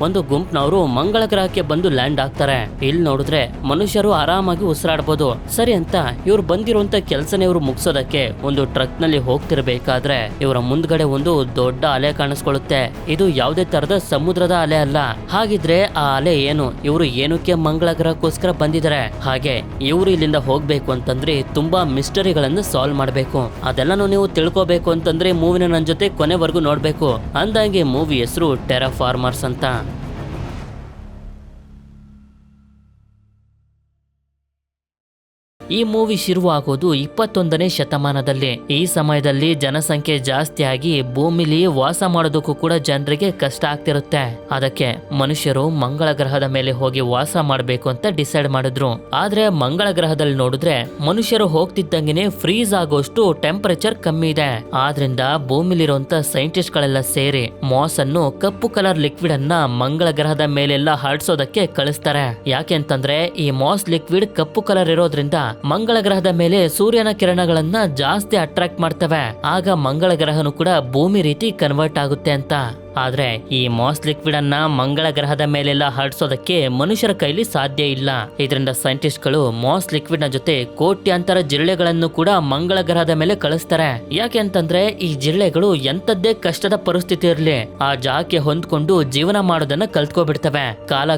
ಒಂದು ಗುಂಪ್ನವರು ಮಂಗಳ ಗ್ರಹಕ್ಕೆ ಬಂದು ಲ್ಯಾಂಡ್ ಆಗ್ತಾರೆ. ಇಲ್ಲಿ ನೋಡಿದ್ರೆ ಮನುಷ್ಯರು ಆರಾಮಾಗಿ ಉಸಿರಾಡಬಹುದು. ಸರಿ ಅಂತ ಇವ್ರು ಬಂದಿರುವಂತ ಕೆಲಸನೇ ಇವ್ರು ಮುಗಿಸೋದಕ್ಕೆ ಒಂದು ಟ್ರಕ್ ನಲ್ಲಿ ಹೋಗ್ತಿರ್ಬೇಕಾದ್ರೆ ಇವರ ಮುಂದ್ಗಡೆ ಒಂದು ದೊಡ್ಡ ಅಲೆ ಕಾಣಿಸ್ಕೊಳ್ಳುತ್ತೆ. ಇದು ಯಾವುದೇ ತರದ ಸಮುದ್ರದ ಅಲೆ ಅಲ್ಲ. ಹಾಗಿದ್ರೆ ಆ ಅಲೆ ಏನು? ಇವರು ಏನಕ್ಕೆ ಮಂಗಳ ಗ್ರಹಕ್ಕೋಸ್ಕರ ಬಂದಿದ್ದಾರೆ? ಹಾಗೆ ಇವರು ಇಲ್ಲಿಂದ ಹೋಗ್ಬೇಕು ಅಂತಂದ್ರೆ ತುಂಬಾ ಮಿಸ್ಟರಿಗಳನ್ನು ಸಾಲ್ವ್ ಮಾಡ್ಬೇಕು. ಅದೆಲ್ಲಾನು ನೀವು ತಿಳ್ಕೋಬೇಕು ಅಂತಂದ್ರೆ ಮೂವಿನ ನನ್ನ ಜೊತೆ ಕೊನೆವರೆಗೂ ನೋಡ್ಬೇಕು. ಅಂದಂಗೆ ಮೂವಿ ಹೆಸರು ಟೆರಾಫಾರ್ಮರ್ಸ್ ಅಂತ. ಈ ಮೂವಿ ಶುರುವಾಗೋದು 21ನೇ ಶತಮಾನದಲ್ಲಿ. ಈ ಸಮಯದಲ್ಲಿ ಜನಸಂಖ್ಯೆ ಜಾಸ್ತಿ ಆಗಿ ಭೂಮಿಲಿ ವಾಸ ಮಾಡೋದಕ್ಕೂ ಕೂಡ ಜನರಿಗೆ ಕಷ್ಟ ಆಗ್ತಿರುತ್ತೆ. ಅದಕ್ಕೆ ಮನುಷ್ಯರು ಮಂಗಳ ಗ್ರಹದ ಮೇಲೆ ಹೋಗಿ ವಾಸ ಮಾಡಬೇಕು ಅಂತ ಡಿಸೈಡ್ ಮಾಡಿದ್ರು. ಆದ್ರೆ ಮಂಗಳ ಗ್ರಹದಲ್ಲಿ ನೋಡಿದ್ರೆ ಮನುಷ್ಯರು ಹೋಗ್ತಿದ್ದಂಗೆನೆ ಫ್ರೀಸ್ ಆಗೋಷ್ಟು ಟೆಂಪರೇಚರ್ ಕಮ್ಮಿ ಇದೆ. ಆದ್ರಿಂದ ಭೂಮಿಲಿರುವಂತ ಸೈಂಟಿಸ್ಟ್ ಗಳೆಲ್ಲ ಸೇರಿ ಮಾಸ್ ಅನ್ನು ಕಪ್ಪು ಕಲರ್ ಲಿಕ್ವಿಡ್ ಅನ್ನ ಮಂಗಳ ಗ್ರಹದ ಮೇಲೆಲ್ಲ ಹರಡ್ಸೋದಕ್ಕೆ ಕಳಿಸ್ತಾರೆ. ಯಾಕೆ ಅಂತಂದ್ರೆ ಈ ಮಾಸ್ ಲಿಕ್ವಿಡ್ ಕಪ್ಪು ಕಲರ್ ಇರೋದ್ರಿಂದ ಮಂಗಳ ಗ್ರಹದ ಮೇಲೆ ಸೂರ್ಯನ ಕಿರಣಗಳನ್ನ ಜಾಸ್ತಿ ಅಟ್ರಾಕ್ಟ್ ಮಾಡ್ತವೆ. ಆಗ ಮಂಗಳ ಗ್ರಹನು ಕೂಡ ಭೂಮಿ ರೀತಿ ಕನ್ವರ್ಟ್ ಆಗುತ್ತೆ ಅಂತ. ಆದ್ರೆ ಈ ಮಾಸ್ ಲಿಕ್ವಿಡ್ ಅನ್ನ ಮಂಗಳ ಗ್ರಹದ ಮೇಲೆಲ್ಲ ಹರಡ್ಸೋದಕ್ಕೆ ಮನುಷ್ಯರ ಕೈಲಿ ಸಾಧ್ಯ ಇಲ್ಲ. ಇದರಿಂದ ಸೈಂಟಿಸ್ಟ್ ಗಳು ಮಾಸ್ ಲಿಕ್ವಿಡ್ ನ ಜೊತೆ ಕೋಟ್ಯಾಂತರ ಜಿರಳೆಗಳನ್ನು ಕೂಡ ಮಂಗಳ ಗ್ರಹದ ಮೇಲೆ ಕಳಿಸ್ತಾರೆ. ಯಾಕೆ ಅಂತಂದ್ರೆ ಈ ಜಿರಳೆಗಳು ಎಂತದ್ದೇ ಕಷ್ಟದ ಪರಿಸ್ಥಿತಿ ಇರ್ಲಿ ಆ ಜಾಗಕ್ಕೆ ಹೊಂದ್ಕೊಂಡು ಜೀವನ ಮಾಡೋದನ್ನ ಕಲ್ತ್ಕೊಬಿಡ್ತವೆ. ಕಾಲ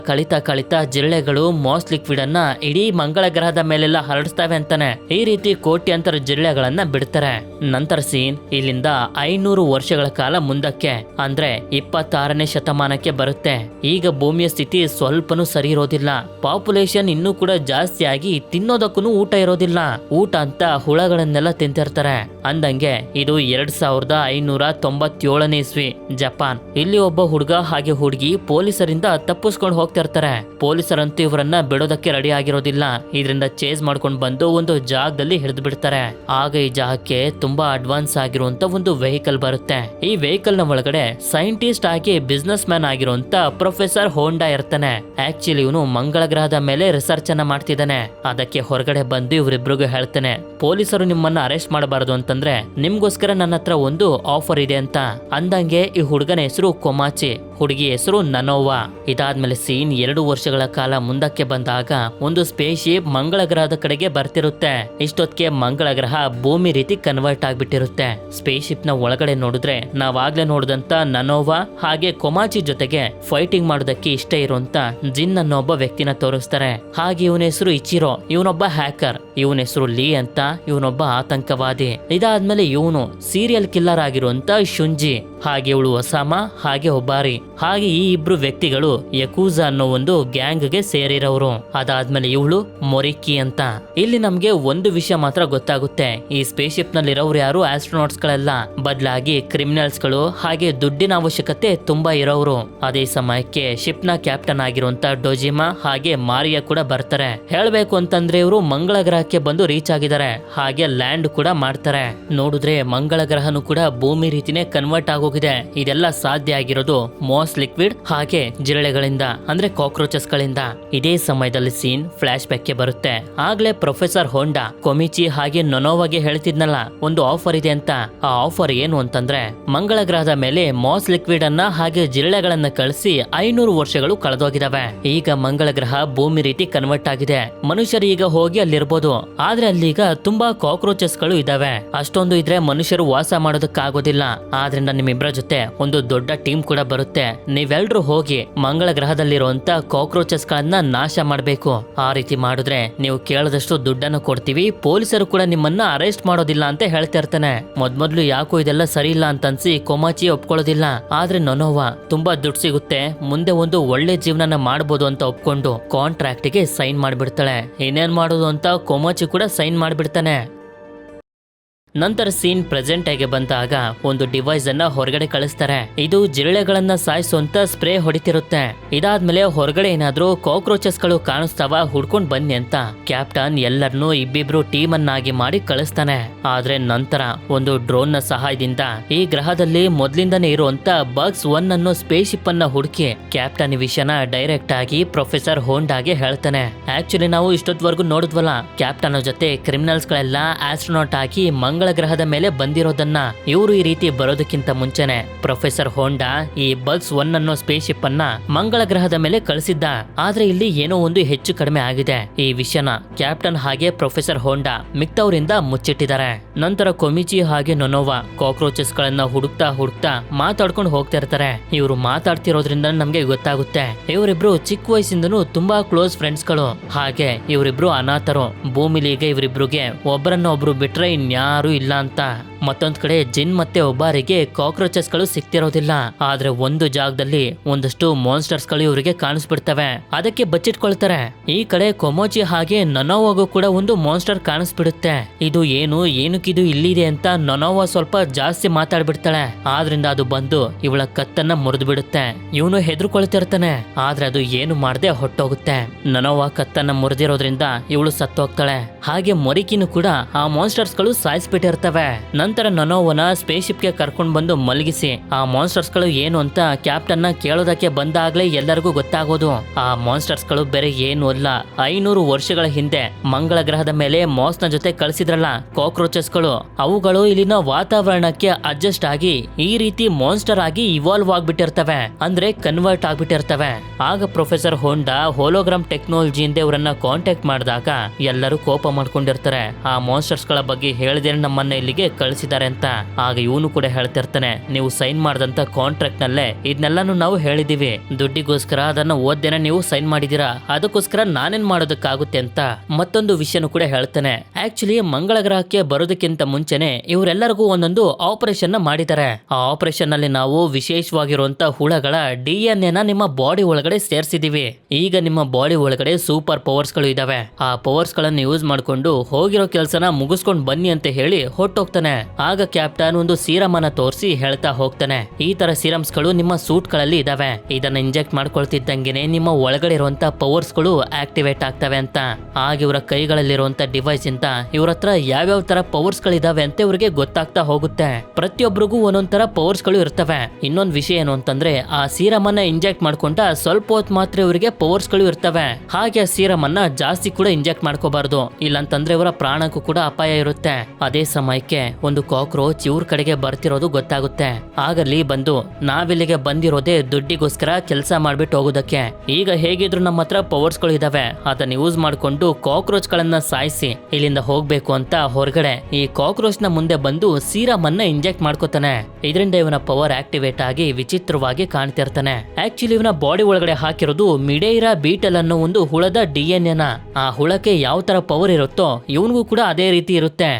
ಕಳಿತಾ ಜಿರಳೆಗಳು ಮಾಸ್ ಲಿಕ್ವಿಡ್ ಅನ್ನ ಇಡೀ ಮಂಗಳ ಗ್ರಹದ ಮೇಲೆಲ್ಲ ಹರಡಿಸ್ತವೆ ಅಂತಾನೆ ಈ ರೀತಿ ಕೋಟ್ಯಾಂತರ ಜಿರಳೆಗಳನ್ನ ಬಿಡ್ತಾರೆ. ನಂತರ ಸೀನ್ ಇಲ್ಲಿಂದ 500 ವರ್ಷಗಳ ಕಾಲ ಮುಂದಕ್ಕೆ ಅಂದ್ರೆ 26ನೇ ಶತಮಾನಕ್ಕೆ ಬರುತ್ತೆ. ಈಗ ಭೂಮಿಯ ಸ್ಥಿತಿ ಸ್ವಲ್ಪನೂ ಸರಿ ಇರೋದಿಲ್ಲ. ಪಾಪ್ಯುಲೇಷನ್ ಇನ್ನೂ ಕೂಡ ಜಾಸ್ತಿ ಆಗಿ ತಿನ್ನೋದಕ್ಕೂ ಊಟ ಇರೋದಿಲ್ಲ. ಊಟ ಅಂತ ಹುಳಗಳನ್ನೆಲ್ಲ ತಿಂತಿರ್ತಾರೆ. ಅಂದಂಗೆ ಇದು 2597ನೇ ಇಸ್ವಿ ಜಪಾನ್. ಇಲ್ಲಿ ಒಬ್ಬ ಹುಡುಗ ಹಾಗೆ ಹುಡುಗಿ ಪೊಲೀಸರಿಂದ ತಪ್ಪಿಸ್ಕೊಂಡು ಹೋಗ್ತಿರ್ತಾರೆ. ಪೊಲೀಸರಂತೂ ಇವರನ್ನ ಬಿಡೋದಕ್ಕೆ ರೆಡಿ ಆಗಿರೋದಿಲ್ಲ. ಇದರಿಂದ ಚೇಸ್ ಮಾಡ್ಕೊಂಡು ಬಂದು ಒಂದು ಜಾಗದಲ್ಲಿ ಹಿಡಿದು ಬಿಡ್ತಾರೆ. ಆಗ ಈ ಜಾಗಕ್ಕೆ ತುಂಬಾ ಅಡ್ವಾನ್ಸ್ ಆಗಿರುವಂತ ಒಂದು ವೆಹಿಕಲ್ ಬರುತ್ತೆ. ಈ ವೆಹಿಕಲ್ ನ ಒಳಗಡೆ ಸೈಂಟಿಸ್ಟ್ ಆಗಿ ಬಿಸ್ನೆಸ್ ಮ್ಯಾನ್ ಆಗಿರುವಂತ ಪ್ರೊಫೆಸರ್ ಹೋಂಡಾ ಇರ್ತಾನೆ. ಆಕ್ಚುಲಿ ಇವನು ಮಂಗಳ ಗ್ರಹದ ಮೇಲೆ ರಿಸರ್ಚ್ ಅನ್ನ ಮಾಡ್ತಿದ್ದಾನೆ. ಅದಕ್ಕೆ ಹೊರಗಡೆ ಬಂದು ಇವರಿಬ್ರಿಗೂ ಹೇಳ್ತಾನೆ, ಪೊಲೀಸರು ನಿಮ್ಮನ್ನ ಅರೆಸ್ಟ್ ಮಾಡಬಾರದು ಅಂತಂದ್ರೆ ನಿಮ್ಗೋಸ್ಕರ ನನ್ನ ಹತ್ರ ಒಂದು ಆಫರ್ ಇದೆ ಅಂತ. ಅಂದಂಗೆ ಈ ಹುಡುಗನ ಹೆಸರು ಕೊಮಾಚಿ, ಹುಡುಗಿ ಹೆಸರು ನನೋವಾ. ಇದಾದ್ಮೇಲೆ ಸೀನ್ 2 ವರ್ಷಗಳ ಕಾಲ ಮುಂದಕ್ಕೆ ಬಂದಾಗ ಒಂದು ಸ್ಪೇಸ್ ಶಿಪ್ ಮಂಗಳ ಗ್ರಹದ ಕಡೆಗೆ ಬರ್ತಿರುತ್ತೆ. ಇಷ್ಟೊತ್ತಿಗೆ ಮಂಗಳ ಗ್ರಹ ಭೂಮಿ ರೀತಿ ಕನ್ವರ್ಟ್ ಆಗ್ಬಿಟ್ಟಿರುತ್ತೆ. ಸ್ಪೇಸ್ ಶಿಪ್ ನ ಒಳಗಡೆ ನೋಡಿದ್ರೆ ನಾವಾಗ್ಲೇ ನೋಡಿದಂತ ನನೋವಾ ಹಾಗೆ ಕೊಮಾಚಿ ಜೊತೆಗೆ ಫೈಟಿಂಗ್ ಮಾಡೋದಕ್ಕೆ ಇಷ್ಟ ಇರುವಂತ ಜಿನ್ ಅನ್ನೋ ಒಬ್ಬ ವ್ಯಕ್ತಿನ ತೋರಿಸ್ತಾರೆ. ಹಾಗೆ ಇವನ ಹೆಸರು ಇಚಿರೋ, ಇವನೊಬ್ಬ ಹ್ಯಾಕರ್. ಇವನ ಹೆಸರು ಲೀ ಅಂತ, ಇವನೊಬ್ಬ ಆತಂಕವಾದಿ. ಇದಾದ್ಮೇಲೆ ಇವನು ಸೀರಿಯಲ್ ಕಿಲ್ಲರ್ ಆಗಿರುವಂತ ಶುಂಜಿ, ಹಾಗೆ ಇವಳು ಒಸಾಮಾ, ಹಾಗೆ ಒಬ್ಬಾರಿ. ಹಾಗೆ ಈ ಇಬ್ರು ವ್ಯಕ್ತಿಗಳು ಯಕೂಜಾ ಅನ್ನೋ ಒಂದು ಗ್ಯಾಂಗ್ ಗೆ ಸೇರಿರೋರು. ಅದಾದ್ಮೇಲೆ ಇವಳು ಮೊರಿಕಿ ಅಂತ. ಇಲ್ಲಿ ನಮ್ಗೆ ಒಂದು ವಿಷಯ ಮಾತ್ರ ಗೊತ್ತಾಗುತ್ತೆ, ಈ ಸ್ಪೇಸ್ ಶಿಪ್ ನಲ್ಲಿ ಇರೋರು ಯಾರು ಆಸ್ಟ್ರೋನಾಟ್ಸ್ ಗಳಲ್ಲ, ಬದಲಾಗಿ ಕ್ರಿಮಿನಲ್ಸ್ ಗಳು ಹಾಗೆ ದುಡ್ಡಿನ ಅವಶ್ಯಕತೆ ತುಂಬಾ ಇರೋರು. ಅದೇ ಸಮಯಕ್ಕೆ ಶಿಪ್ ನ ಕ್ಯಾಪ್ಟನ್ ಆಗಿರುವಂತ ಡೋಜಿಮಾ ಹಾಗೆ ಮಾರಿಯಾ ಕೂಡ ಬರ್ತಾರೆ. ಹೇಳ್ಬೇಕು ಅಂತಂದ್ರೆ ಇವರು ಮಂಗಳ ಗ್ರಹಕ್ಕೆ ಬಂದು ರೀಚ್ ಆಗಿದ್ದಾರೆ, ಹಾಗೆ ಲ್ಯಾಂಡ್ ಕೂಡ ಮಾಡ್ತಾರೆ. ನೋಡಿದ್ರೆ ಮಂಗಳ ಗ್ರಹನು ಕೂಡ ಭೂಮಿ ರೀತಿನೇ ಕನ್ವರ್ಟ್ ಆಗೋಗಿದೆ. ಇದೆಲ್ಲ ಸಾಧ್ಯ ಆಗಿರೋದು ಮಾಸ್ ಲಿಕ್ವಿಡ್ ಹಾಗೆ ಜಿರಳೆಗಳಿಂದ, ಅಂದ್ರೆ ಕಾಕ್ರೋಚಸ್ ಗಳಿಂದ. ಇದೇ ಸಮಯದಲ್ಲಿ ಸೀನ್ ಫ್ಲಾಶ್ ಬ್ಯಾಕ್ ಗೆ ಬರುತ್ತೆ. ಆಗ್ಲೇ ಪ್ರೊಫೆಸರ್ ಹೋಂಡಾ ಕೊಮಿಚಿ ಹಾಗೆ ನೊನೋವಾಗೆ ಹೇಳ್ತಿದ್ನಲ್ಲ ಒಂದು ಆಫರ್ ಇದೆ ಅಂತ. ಆ ಆಫರ್ ಏನು ಅಂತಂದ್ರೆ ಮಂಗಳ ಗ್ರಹದ ಮೇಲೆ ಮಾಸ್ ಲಿಕ್ವಿಡ್ ಅನ್ನ ಹಾಗೆ ಜಿರಳೆಗಳನ್ನ ಕಳಿಸಿ 500 ವರ್ಷಗಳು ಕಳೆದೋಗಿದಾವೆ. ಈಗ ಮಂಗಳ ಗ್ರಹ ಭೂಮಿ ರೀತಿ ಕನ್ವರ್ಟ್ ಆಗಿದೆ. ಮನುಷ್ಯರು ಈಗ ಹೋಗಿ ಅಲ್ಲಿರ್ಬೋದು, ಆದ್ರೆ ಅಲ್ಲೀಗ ತುಂಬಾ ಕಾಕ್ರೋಚಸ್ ಗಳು ಇದಾವೆ. ಅಷ್ಟೊಂದು ಇದ್ರೆ ಮನುಷ್ಯರು ವಾಸ ಮಾಡೋದಕ್ಕಾಗೋದಿಲ್ಲ. ಆದ್ರಿಂದ ನಿಮ್ಮಿಬ್ಬರ ಜೊತೆ ಒಂದು ದೊಡ್ಡ ಟೀಮ್ ಕೂಡ ಬರುತ್ತೆ. ನೀವೆಲ್ರೂ ಹೋಗಿ ಮಂಗಳ ಗ್ರಹದಲ್ಲಿರುವಂತ ಕಾಕ್ರೋಚಸ್ ಗಳನ್ನ ನಾಶ ಮಾಡ್ಬೇಕು. ಆ ರೀತಿ ಮಾಡಿದ್ರೆ ನೀವು ಕೇಳದಷ್ಟು ದುಡ್ಡನ್ನು ಕೊಡ್ತೀವಿ, ಪೊಲೀಸರು ಕೂಡ ನಿಮ್ಮನ್ನ ಅರೆಸ್ಟ್ ಮಾಡೋದಿಲ್ಲ ಅಂತ ಹೇಳ್ತಾ ಇರ್ತಾನೆ. ಮೊದ್ಲು ಯಾಕೋ ಇದೆಲ್ಲ ಸರಿ ಇಲ್ಲ ಅಂತ ಅನ್ಸಿ ಕೊಮಾಚಿ ಒಪ್ಕೊಳ್ಳೋದಿಲ್ಲ. ಆದ್ರೆ ನೊನೋವಾ ತುಂಬಾ ದುಡ್ಡು ಸಿಗುತ್ತೆ, ಮುಂದೆ ಒಂದು ಒಳ್ಳೆ ಜೀವನ ಮಾಡಬಹುದು ಅಂತ ಒಪ್ಕೊಂಡು ಕಾಂಟ್ರಾಕ್ಟ್ ಗೆ ಸೈನ್ ಮಾಡ್ಬಿಡ್ತಾಳೆ. ಏನೇನ್ ಮಾಡೋದು ಅಂತ ಕೊಮಾಚಿ ಕೂಡ ಸೈನ್ ಮಾಡ್ಬಿಡ್ತಾನೆ. ನಂತರ ಸೀನ್ ಪ್ರೆಸೆಂಟ್ ಆಗಿ ಬಂದಾಗ ಒಂದು ಡಿವೈಸ್ ಅನ್ನ ಹೊರಗಡೆ ಕಳಿಸ್ತಾರೆ. ಇದು ಜಿರಳೆಗಳನ್ನ ಸಾಯಿಸುವಂತ ಸ್ಪ್ರೇ ಹೊಡಿತಿರುತ್ತೆ. ಇದಾದ್ಮೇಲೆ ಹೊರಗಡೆ ಏನಾದ್ರೂ ಕಾಕ್ರೋಚಸ್ ಗಳು ಕಾಣಿಸ್ತಾವ, ಹುಡ್ಕೊಂಡ್ ಬನ್ನಿ ಅಂತ ಕ್ಯಾಪ್ಟನ್ ಎಲ್ಲರನ್ನೂ ಇಬ್ಬಿಬ್ರು ಟೀಮ್ ಅನ್ನಾಗಿ ಮಾಡಿ ಕಳಿಸ್ತಾನೆ. ಆದ್ರೆ ನಂತರ ಒಂದು ಡ್ರೋನ್ ನ ಸಹಾಯದಿಂದ ಈ ಗ್ರಹದಲ್ಲಿ ಮೊದ್ಲಿಂದಾನೇ ಇರುವಂತ ಬಗ್ಸ್ 1 ಅನ್ನೋ ಸ್ಪೇಸ್ ಶಿಪ್ ಅನ್ನ ಹುಡುಕಿ ಕ್ಯಾಪ್ಟನ್ ಈ ವಿಷಯನ ಡೈರೆಕ್ಟ್ ಆಗಿ ಪ್ರೊಫೆಸರ್ ಹೋಂಡಾಗೆ ಹೇಳ್ತಾನೆ. ಆಕ್ಚುಲಿ ನಾವು ಇಷ್ಟೊತ್ವರೆಗೂ ನೋಡಿದ್ವಲ್ಲ, ಕ್ಯಾಪ್ಟನ್ ಜೊತೆ ಕ್ರಿಮಿನಲ್ಸ್ ಗಳೆಲ್ಲ ಆಸ್ಟ್ರೋನಾಟ್ ಆಗಿ ಮಂಗಳ ಮಂಗಳ ಗ್ರಹದ ಮೇಲೆ ಬಂದಿರೋದನ್ನ. ಇವರು ಈ ರೀತಿ ಬರೋದಕ್ಕಿಂತ ಮುಂಚೆನೆ ಪ್ರೊಫೆಸರ್ ಹೋಂಡಾ ಈ ಬಗ್ಸ್ 1 ಅನ್ನೋ ಸ್ಪೇಸ್ ಶಿಪ್ ಅನ್ನ ಮಂಗಳ ಗ್ರಹದ ಮೇಲೆ ಕಳಿಸಿದ್ದ. ಆದ್ರೆ ಇಲ್ಲಿ ಏನೋ ಒಂದು ಹೆಚ್ಚು ಕಡಿಮೆ ಆಗಿದೆ. ಈ ವಿಷಯನ ಕ್ಯಾಪ್ಟನ್ ಹಾಗೆ ಪ್ರೊಫೆಸರ್ ಹೋಂಡಾ ಮಿಕ್ತವರಿಂದ ಮುಚ್ಚಿಟ್ಟಿದ್ದಾರೆ. ನಂತರ ಕೊಮಿಚಿ ಹಾಗೆ ನೊನೋವಾ ಕಾಕ್ರೋಚಸ್ ಗಳನ್ನ ಹುಡುಕ್ತಾ ಮಾತಾಡ್ಕೊಂಡು ಹೋಗ್ತಾ ಇರ್ತಾರೆ. ಇವರು ಮಾತಾಡ್ತಿರೋದ್ರಿಂದ ನಮ್ಗೆ ಗೊತ್ತಾಗುತ್ತೆ ಇವರಿಬ್ರು ಚಿಕ್ಕ ವಯಸ್ಸಿಂದನೂ ತುಂಬಾ ಕ್ಲೋಸ್ ಫ್ರೆಂಡ್ಸ್ ಗಳು. ಹಾಗೆ ಇವರಿಬ್ರು ಅನಾಥರು. ಭೂಮಿಲಿ ಈಗ ಇವರಿಬ್ರಿಗೆ ಒಬ್ಬರನ್ನ ಒಬ್ರು ಬಿಟ್ರೆ ಇನ್ಯಾರು ಇಲ್ಲ ಅಂತ. ಮತ್ತೊಂದ್ ಕಡೆ ಜಿನ್ ಮತ್ತೆ ಒಬ್ಬರಿಗೆ ಕಾಕ್ರೋಚಸ್ ಗಳು ಸಿಕ್ತಿರೋದಿಲ್ಲ. ಆದ್ರೆ ಒಂದು ಜಾಗದಲ್ಲಿ ಒಂದಷ್ಟು ಮಾನ್ಸ್ಟರ್ಸ್ ಗಳು ಇವರಿಗೆ ಕಾಣಿಸ್ಬಿಡ್ತವೆ. ಅದಕ್ಕೆ ಬಚ್ಚಿಟ್ಕೊಳ್ತಾರೆ. ಈ ಕಡೆ ಕೊಮೋಚಿ ಹಾಗೆ ನೊನೋವಾಗೂ ಕೂಡ ಒಂದು ಮಾನ್ಸ್ಟರ್ ಕಾಣಿಸ್ಬಿಡುತ್ತೆ. ಇದು ಏನಕ್ಕಿದು ಇಲ್ಲಿದೆ ಅಂತ ನೊನೋವಾ ಸ್ವಲ್ಪ ಜಾಸ್ತಿ ಮಾತಾಡ್ಬಿಡ್ತಾಳೆ. ಆದ್ರಿಂದ ಅದು ಬಂದು ಇವಳ ಕತ್ತನ್ನ ಮುರಿದು ಬಿಡುತ್ತೆ. ಇವನು ಹೆದರ್ಕೊಳ್ತಿರ್ತಾನೆ. ಆದ್ರೆ ಅದು ಏನು ಮಾಡದೆ ಹೊಟ್ಟೋಗುತ್ತೆ. ನೊನೋವಾ ಕತ್ತನ್ನ ಮುರಿದಿರೋದ್ರಿಂದ ಇವಳು ಸತ್ತೋಗ್ತಾಳೆ. ಹಾಗೆ ಮೊರಿಕಿನೂ ಕೂಡ ಆ ಮಾನ್ಸ್ಟರ್ಸ್ ಗಳು ಸಾಯಿಸ್ಬಿಟ್ಟಿರ್ತವೆ. ನಂತರ ನೊನೋವನ ಸ್ಪೇಸ್ ಶಿಪ್ ಗೆ ಕರ್ಕೊಂಡ್ ಬಂದು ಮಲಗಿಸಿ ಆ ಮಾನ್ಸ್ಟರ್ಸ್ ಗಳು ಏನು ಅಂತ ಕ್ಯಾಪ್ಟನ್ ನ ಕೇಳೋದಕ್ಕೆ ಬಂದಾಗ್ಲೇ ಎಲ್ಲರಿಗೂ ಗೊತ್ತಾಗೋದು. ಆ ಮಾನ್ಸ್ಟರ್ಸ್ ಗಳು ಬೇರೆ ಏನು ಅಲ್ಲ, 500 ವರ್ಷಗಳ ಹಿಂದೆ ಮಂಗಳ ಗ್ರಹದ ಮೇಲೆ ಮಾಸ್ ನ ಜೊತೆ ಕಳಿಸಿದ್ರಲ್ಲ ಕಾಕ್ರೋಚಸ್ ಗಳು, ಅವುಗಳು ಇಲ್ಲಿನ ವಾತಾವರಣಕ್ಕೆ ಅಡ್ಜಸ್ಟ್ ಆಗಿ ಈ ರೀತಿ ಮಾನ್ಸ್ಟರ್ ಆಗಿ ಇವಾಲ್ವ್ ಆಗ್ಬಿಟ್ಟಿರ್ತವೆ. ಅಂದ್ರೆ ಕನ್ವರ್ಟ್ ಆಗ್ಬಿಟ್ಟಿರ್ತವೆ. ಆಗ ಪ್ರೊಫೆಸರ್ ಹೋಂಡಾ ಹೋಲೋಗ್ರಾಮ್ ಟೆಕ್ನಾಲಜಿಯಿಂದ ಇವರನ್ನ ಕಾಂಟ್ಯಾಕ್ಟ್ ಮಾಡಿದಾಗ ಎಲ್ಲರೂ ಕೋಪ ಮಾಡ್ಕೊಂಡಿರ್ತಾರೆ. ಆ ಮಾನ್ಸ್ಟರ್ಸ್ ಗಳ ಬಗ್ಗೆ ಹೇಳಿದ್ರೆ ನಮ್ಮನ್ನ ಇಲ್ಲಿಗೆ ಕಳಿಸಿದ್ದಾರೆ ಅಂತ. ಆಗ ಇವನು ಕೂಡ ಹೇಳ್ತಿರ್ತಾನೆ, ನೀವು ಸೈನ್ ಮಾಡಿದಂತ ಕಾಂಟ್ರಾಕ್ಟ್ ನಲ್ಲೇ ಇದನ್ನೆಲ್ಲಾನು ನಾವು ಹೇಳಿದೀವಿ. ದುಡ್ಡಿಗೋಸ್ಕರ ಅದನ್ನ ಓದ್ದೇನೆ ನೀವು ಸೈನ್ ಮಾಡಿದೀರಾ, ಅದಕ್ಕೋಸ್ಕರ ನಾನೇನ್ ಮಾಡೋದಕ್ಕಾಗುತ್ತೆ ಅಂತ ಮತ್ತೊಂದು ವಿಷಯನೂ ಕೂಡ ಹೇಳ್ತಾನೆ. ಆಕ್ಚುಲಿ ಮಂಗಳ ಗ್ರಹಕ್ಕೆ ಬರೋದಕ್ಕಿಂತ ಮುಂಚೆನೆ ಇವರೆಲ್ಲರಿಗೂ ಒಂದೊಂದು ಆಪರೇಷನ್ ನ ಮಾಡಿದ್ದಾರೆ. ಆ ಆಪರೇಷನ್ ನಲ್ಲಿ ನಾವು ವಿಶೇಷವಾಗಿರುವಂತ ಹುಳಗಳ DNA ನ ನಿಮ್ಮ ಬಾಡಿ ಒಳಗಡೆ ಸೇರ್ಸಿದೀವಿ. ಈಗ ನಿಮ್ಮ ಬಾಡಿ ಒಳಗಡೆ ಸೂಪರ್ ಪವರ್ಸ್ ಗಳು ಇದಾವೆ. ಆ ಪವರ್ಸ್ ಗಳನ್ನ ಯೂಸ್ ಮಾಡ್ಕೊಂಡು ಹೋಗಿರೋ ಕೆಲಸನ ಮುಗಿಸ್ಕೊಂಡು ಬನ್ನಿ ಅಂತ ಹೇಳಿ ಹೊಟ್ಟೋಗ್ತಾನೆ. ಆಗ ಕ್ಯಾಪ್ಟನ್ ಒಂದು ಸೀರಮ್ ಅನ್ನ ತೋರಿಸಿ ಹೇಳ್ತಾ ಹೋಗ್ತಾನೆ, ಈ ತರ ಸೀರಮ್ಸ್ ಗಳು ನಿಮ್ಮ ಸೂಟ್ ಗಳಲ್ಲಿ ಇದಾವೆ. ಇದನ್ನ ಇಂಜೆಕ್ಟ್ ಮಾಡ್ಕೊಳ್ತಿದ್ದಂಗೆನೆ ನಿಮ್ಮ ಒಳಗಡೆ ಇರುವಂತ ಪವರ್ಸ್ ಗಳು ಆಕ್ಟಿವೇಟ್ ಆಗ್ತವೆ ಅಂತ. ಆಗ ಇವರ ಕೈಗಳಲ್ಲಿರುವಂತ ಡಿವೈಸ್ ಇಂದ ಇವ್ರ ಹತ್ರ ಯಾವ್ಯಾವ ತರ ಪವರ್ಸ್ ಗಳಿದಾವೆ ಅಂತ ಇವ್ರಿಗೆ ಗೊತ್ತಾಗ್ತಾ ಹೋಗುತ್ತೆ. ಪ್ರತಿಯೊಬ್ಬರಿಗೂ ಒಂದೊಂದ್ ತರ ಪವರ್ಸ್ ಗಳು ಇರ್ತವೆ. ಇನ್ನೊಂದ್ ವಿಷಯ ಏನು ಅಂತಂದ್ರೆ ಆ ಸೀರಮ್ ಅನ್ನ ಇಂಜೆಕ್ಟ್ ಮಾಡ್ಕೊಂಡ ಸ್ವಲ್ಪ ಹೊತ್ತು ಮಾತ್ರ ಇವರಿಗೆ ಪವರ್ಸ್ ಗಳು ಇರ್ತವೆ. ಹಾಗೆ ಆ ಸೀರಮ್ ಅನ್ನ ಜಾಸ್ತಿ ಕೂಡ ಇಂಜೆಕ್ಟ್ ಮಾಡ್ಕೋಬಾರ್ದು, ಇಲ್ಲಂತಂದ್ರೆ ಇವರ ಪ್ರಾಣಕ್ಕೂ ಕೂಡ ಅಪಾಯ ಇರುತ್ತೆ. ಅದೇ ಸಮಯಕ್ಕೆ ಒಂದು ಕಾಕ್ರೋಚ್ ಇವ್ರ ಕಡೆಗೆ ಬರ್ತಿರೋದು ಗೊತ್ತಾಗುತ್ತೆ. ಆಗಲ್ಲಿ ಬಂದು ನಾವಿಲ್ಲಿಗೆ ಬಂದಿರೋದೇ ದುಡ್ಡಿಗೋಸ್ಕರ ಕೆಲಸ ಮಾಡ್ಬಿಟ್ಟು ಹೋಗೋದಕ್ಕೆ. ಈಗ ಹೇಗಿದ್ರು ನಮ್ಮ ಹತ್ರ ಪವರ್ಸ್ ಗಳು ಇದಾವೆ, ಅದನ್ನ ಯೂಸ್ ಮಾಡ್ಕೊಂಡು ಕಾಕ್ರೋಚ್ ಗಳನ್ನ ಸಾಯಿಸಿ ಇಲ್ಲಿಂದ ಹೋಗ್ಬೇಕು ಅಂತ ಹೊರಗಡೆ ಈ ಕಾಕ್ರೋಚ್ ನ ಮುಂದೆ ಬಂದು ಸೀರಮ್ ಅನ್ನ ಇಂಜೆಕ್ಟ್ ಮಾಡ್ಕೋತಾನೆ. ಇದರಿಂದ ಇವನ ಪವರ್ ಆಕ್ಟಿವೇಟ್ ಆಗಿ ವಿಚಿತ್ರವಾಗಿ ಕಾಣ್ತಿರ್ತಾನೆ. ಆಕ್ಚುಲಿ ಇವನ ಬಾಡಿ ಒಳಗಡೆ ಹಾಕಿರೋದು ಮಿಡೇರಾ ಬೀಟಲ್ ಅನ್ನೋ ಒಂದು ಹುಳದ DNA ನ. ಆ ಹುಳಕ್ಕೆ ಯಾವ ತರ ಪವರ್ ಇರುತ್ತೋ ಇವನಿಗೂ ಕೂಡ ಅದೇ ರೀತಿ ಇರುತ್ತೆ.